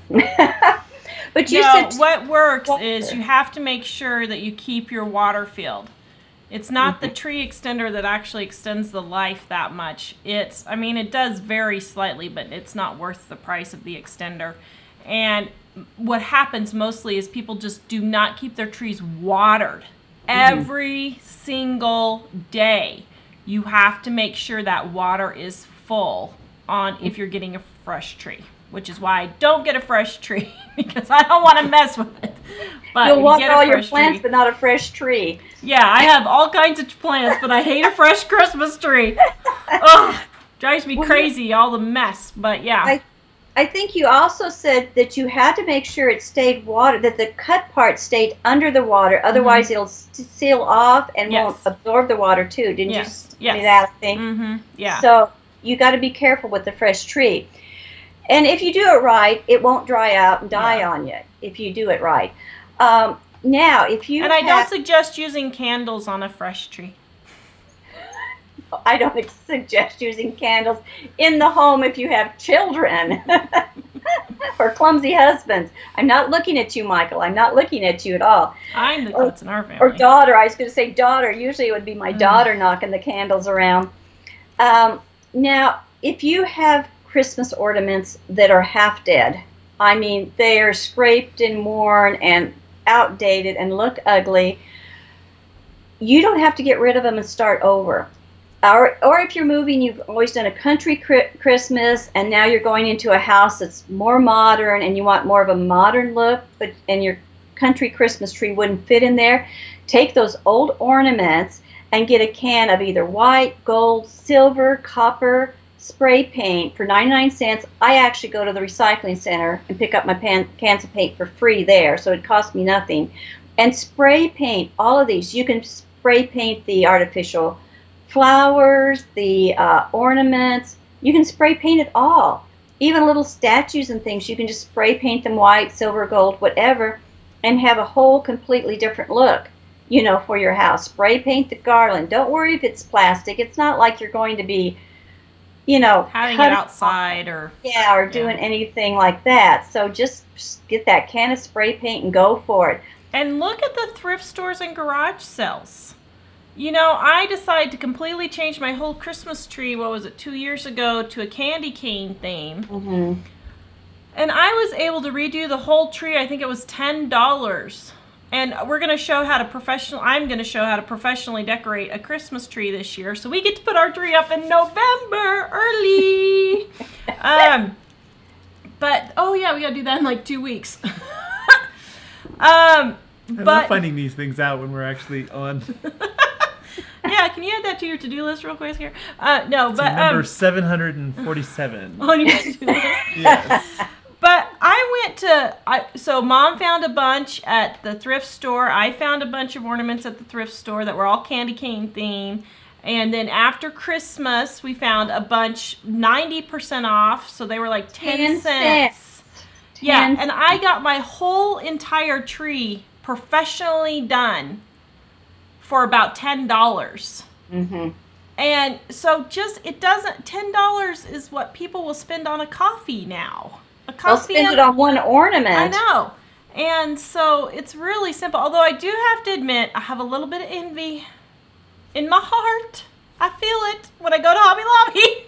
But you No, said what works is you have to make sure that you keep your water filled. It's not the tree extender that actually extends the life that much. It does vary slightly, but it's not worth the price of the extender. And what happens mostly is people just do not keep their trees watered every single day. You have to make sure that water is full if you're getting a fresh tree, which is why I don't get a fresh tree because I don't want to mess with it. But you'll water all your plants, tree. but not a fresh tree. Yeah, I have all kinds of plants, but I hate a fresh Christmas tree. Ugh, drives me crazy, all the mess. But yeah. I think you also said that you had to make sure it stayed water, that the cut part stayed under the water. Otherwise, it'll seal off and won't absorb the water too. Didn't you say that thing? Yeah. So you got to be careful with the fresh tree. And if you do it right, it won't dry out and die on you if you do it right. Now, if you I don't suggest using candles on a fresh tree. I don't suggest using candles in the home if you have children or clumsy husbands. I'm not looking at you, Michael. I'm not looking at you at all. I'm the klutz in our family. Or daughter. I was going to say daughter. Usually it would be my daughter knocking the candles around. Now, if you have Christmas ornaments that are half dead, I mean, they are scraped and worn and outdated and look ugly, you don't have to get rid of them and start over. Or if you're moving, you've always done a country Christmas, and now you're going into a house that's more modern, and you want more of a modern look, and your country Christmas tree wouldn't fit in there. Take those old ornaments and get a can of either white, gold, silver, copper spray paint for 99 cents. I actually go to the recycling center and pick up my cans of paint for free there, so it costs me nothing. And spray paint all of these. You can spray paint the artificial flowers, the ornaments. You can spray paint it all. Even little statues and things, you can just spray paint them white, silver, gold, whatever, and have a whole completely different look, you know, for your house. Spray paint the garland. Don't worry if it's plastic. It's not like you're going to be, you know, having it outside or doing anything like that. So just get that can of spray paint and go for it. And look at the thrift stores and garage sales. You know, I decided to completely change my whole Christmas tree, what was it, 2 years ago, to a candy cane theme. Mm-hmm. And I was able to redo the whole tree. I think it was $10. And we're going to show how to I'm going to show how to professionally decorate a Christmas tree this year. So we get to put our tree up in November early. But, oh yeah, we got to do that in like 2 weeks. I love finding these things out when we're actually on. Yeah, can you add that to your to-do list real quick here? No, it's but number 747 on your to-do list. Yes. But so Mom found a bunch at the thrift store. I found a bunch of ornaments at the thrift store that were all candy cane themed. And then after Christmas, we found a bunch 90% off, so they were like 10 cents. Yeah, and I got my whole entire tree professionally done for about $10. Mm-hmm. And so $10 is what people will spend on a coffee now. They'll spend it on one ornament. I know. And so it's really simple. Although I do have to admit, I have a little bit of envy in my heart. I feel it when I go to Hobby Lobby.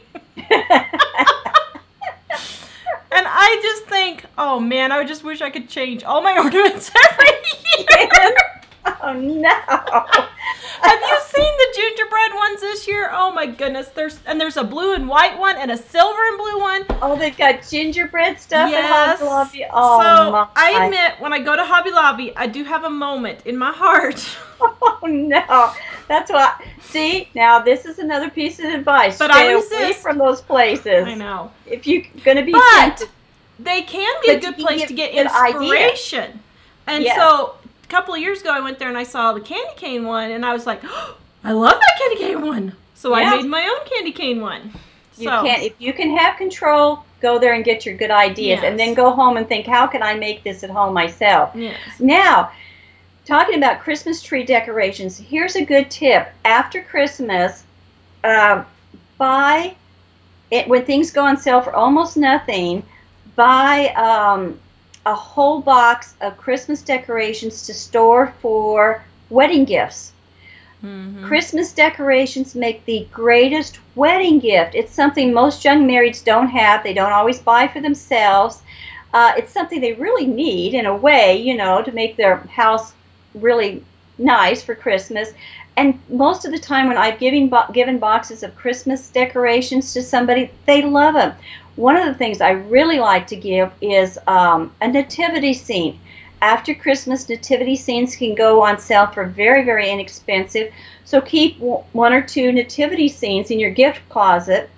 And I just think, oh man, I just wish I could change all my ornaments every year. Oh no. Have you seen the gingerbread ones this year? Oh my goodness. There's a blue and white one and a silver and blue one. Oh, they've got gingerbread stuff yes. at Hobby Lobby. Oh, so my. I admit, when I go to Hobby Lobby, I do have a moment in my heart. Oh no. That's why. See, now this is another piece of advice. But Stay I resist. away from those places. I know. If you're going to be tempted. They can be a good place to get inspiration. Idea. And so a couple of years ago, I went there and I saw the candy cane one, and I was like, oh, I love that candy cane one. So I made my own candy cane one. If you can have control, go there and get your good ideas, and then go home and think, how can I make this at home myself? Yes. Now, talking about Christmas tree decorations, here's a good tip. After Christmas, buy it when things go on sale for almost nothing. Buy a whole box of Christmas decorations to store for wedding gifts. Mm-hmm. Christmas decorations make the greatest wedding gift. It's something most young marrieds don't have. They don't always buy for themselves. It's something they really need in a way, you know, to make their house really nice for Christmas. And most of the time when I've given boxes of Christmas decorations to somebody, they love them. One of the things I really like to give is a nativity scene. After Christmas, nativity scenes can go on sale for very, very inexpensive. So keep one or two nativity scenes in your gift closet,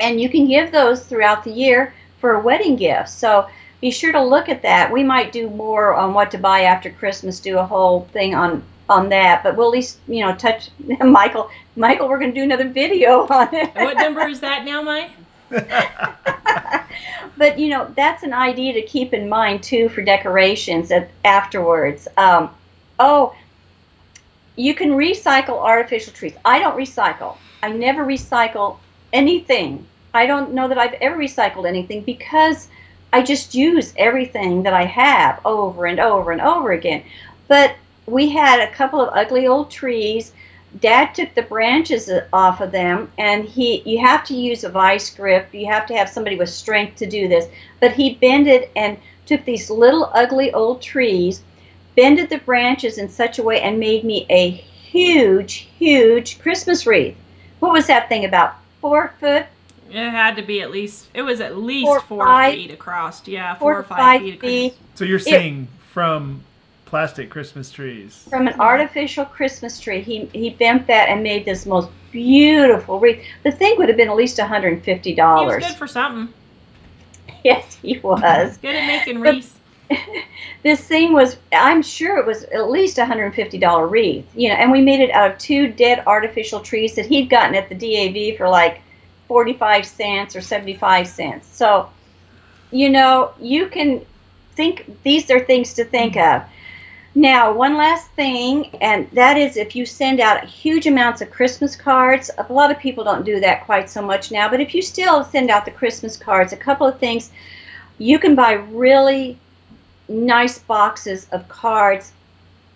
and you can give those throughout the year for a wedding gift. So be sure to look at that. We might do more on what to buy after Christmas, do a whole thing on that, but we'll at least, you know, touch Michael, we're going to do another video on it. What number is that now, Mike? But, you know, that's an idea to keep in mind, too, for decorations afterwards. You can recycle artificial trees. I don't recycle. I never recycle anything. I don't know that I've ever recycled anything because I just use everything that I have over and over and over again. But we had a couple of ugly old trees Dad took the branches off of them, and you have to use a vice grip. You have to have somebody with strength to do this. But he bended and took these little ugly old trees, bended the branches in such a way, and made me a huge, huge Christmas wreath. What was that thing, about 4 foot? It had to be at least, it was at least 4 feet across. Yeah, 4 or 5 feet across. So you're saying from plastic Christmas trees? From an artificial Christmas tree. He bent that and made this most beautiful wreath. The thing would have been at least $150. He was good for something. Yes, he was. Good at making wreaths. This thing was, I'm sure it was at least $150 wreath. You know, and we made it out of 2 dead artificial trees that he'd gotten at the DAV for like 45 cents or 75 cents. So, you know, you can think, these are things to think of. Now, one last thing, and that is if you send out huge amounts of Christmas cards. A lot of people don't do that quite so much now, but if you still send out the Christmas cards, a couple of things. You can buy really nice boxes of cards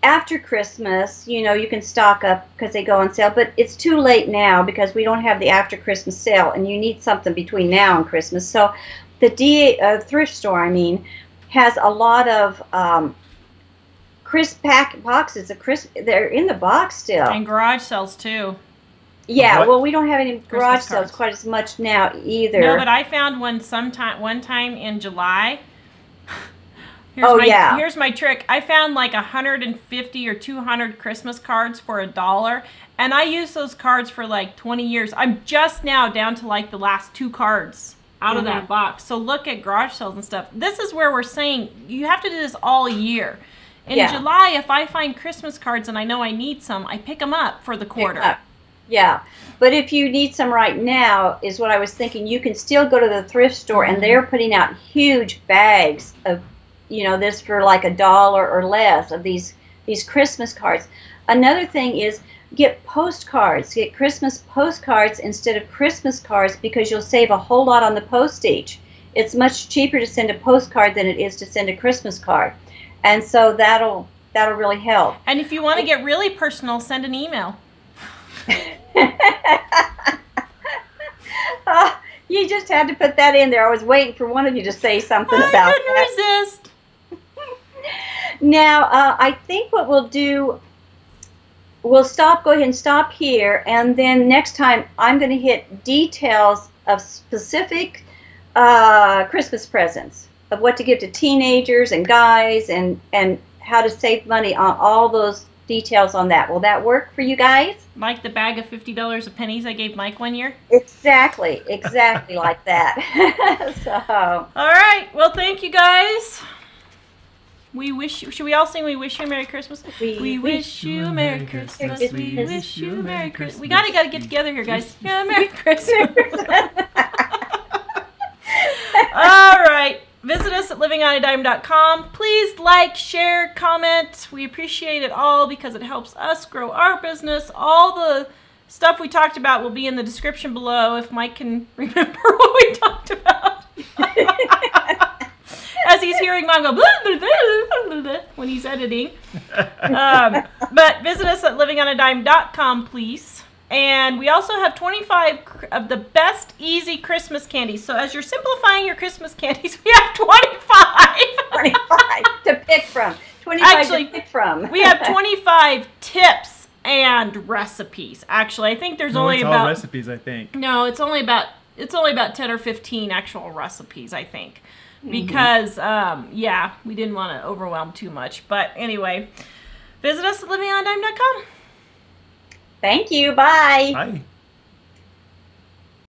after Christmas. You know, you can stock up because they go on sale, but it's too late now because we don't have the after Christmas sale, and you need something between now and Christmas. So the thrift store, has a lot of crisp pack boxes of crisp. They're in the box still. And garage sales too. Yeah, well, we don't have any garage sales quite as much now either. No, but I found one time in July. Here's my trick. I found like 150 or 200 Christmas cards for $1, and I used those cards for like 20 years. I'm just now down to like the last 2 cards out of that box. So look at garage sales and stuff. This is where we're saying you have to do this all year. In July, if I find Christmas cards and I know I need some, I pick them up for the quarter. Yeah, but if you need some right now, is what I was thinking, you can still go to the thrift store, and they're putting out huge bags of, you know, this for like $1 or less of these Christmas cards. Another thing is get postcards. Get Christmas postcards instead of Christmas cards, because you'll save a whole lot on the postage. It's much cheaper to send a postcard than it is to send a Christmas card. And so that'll really help. And if you want to get really personal, send an email. You just had to put that in there. I was waiting for one of you to say something about that. I couldn't resist. Now, I think what we'll do, we'll go ahead and stop here, and then next time I'm going to hit details of specific Christmas presents, of what to give to teenagers and guys, and how to save money on all those details on that. Will that work for you guys? Like the bag of $50 of pennies I gave Mike one year? Exactly like that. So. All right. Well, thank you guys. We wish you, should we all sing We Wish You a Merry Christmas? We wish you a Merry Christmas. We wish you a Merry Christmas. We gotta get together here, guys. Yeah, Merry Christmas. All right. Visit us at livingonadime.com. Please like, share, comment. We appreciate it all because it helps us grow our business. All the stuff we talked about will be in the description below if Mike can remember what we talked about. As he's hearing Mom go blah, blah, blah, blah, blah, when he's editing. But visit us at livingonadime.com, please. And we also have 25 of the best easy Christmas candies. So as you're simplifying your Christmas candies, we have 25. 25 to pick from. 25 Actually, to pick from. We have 25 tips and recipes. Actually, I think there's only it's about all recipes, I think. No, it's only about 10 or 15 actual recipes, I think. Because yeah, we didn't want to overwhelm too much. But anyway, visit us at livingonadime.com. Thank you. Bye. Bye.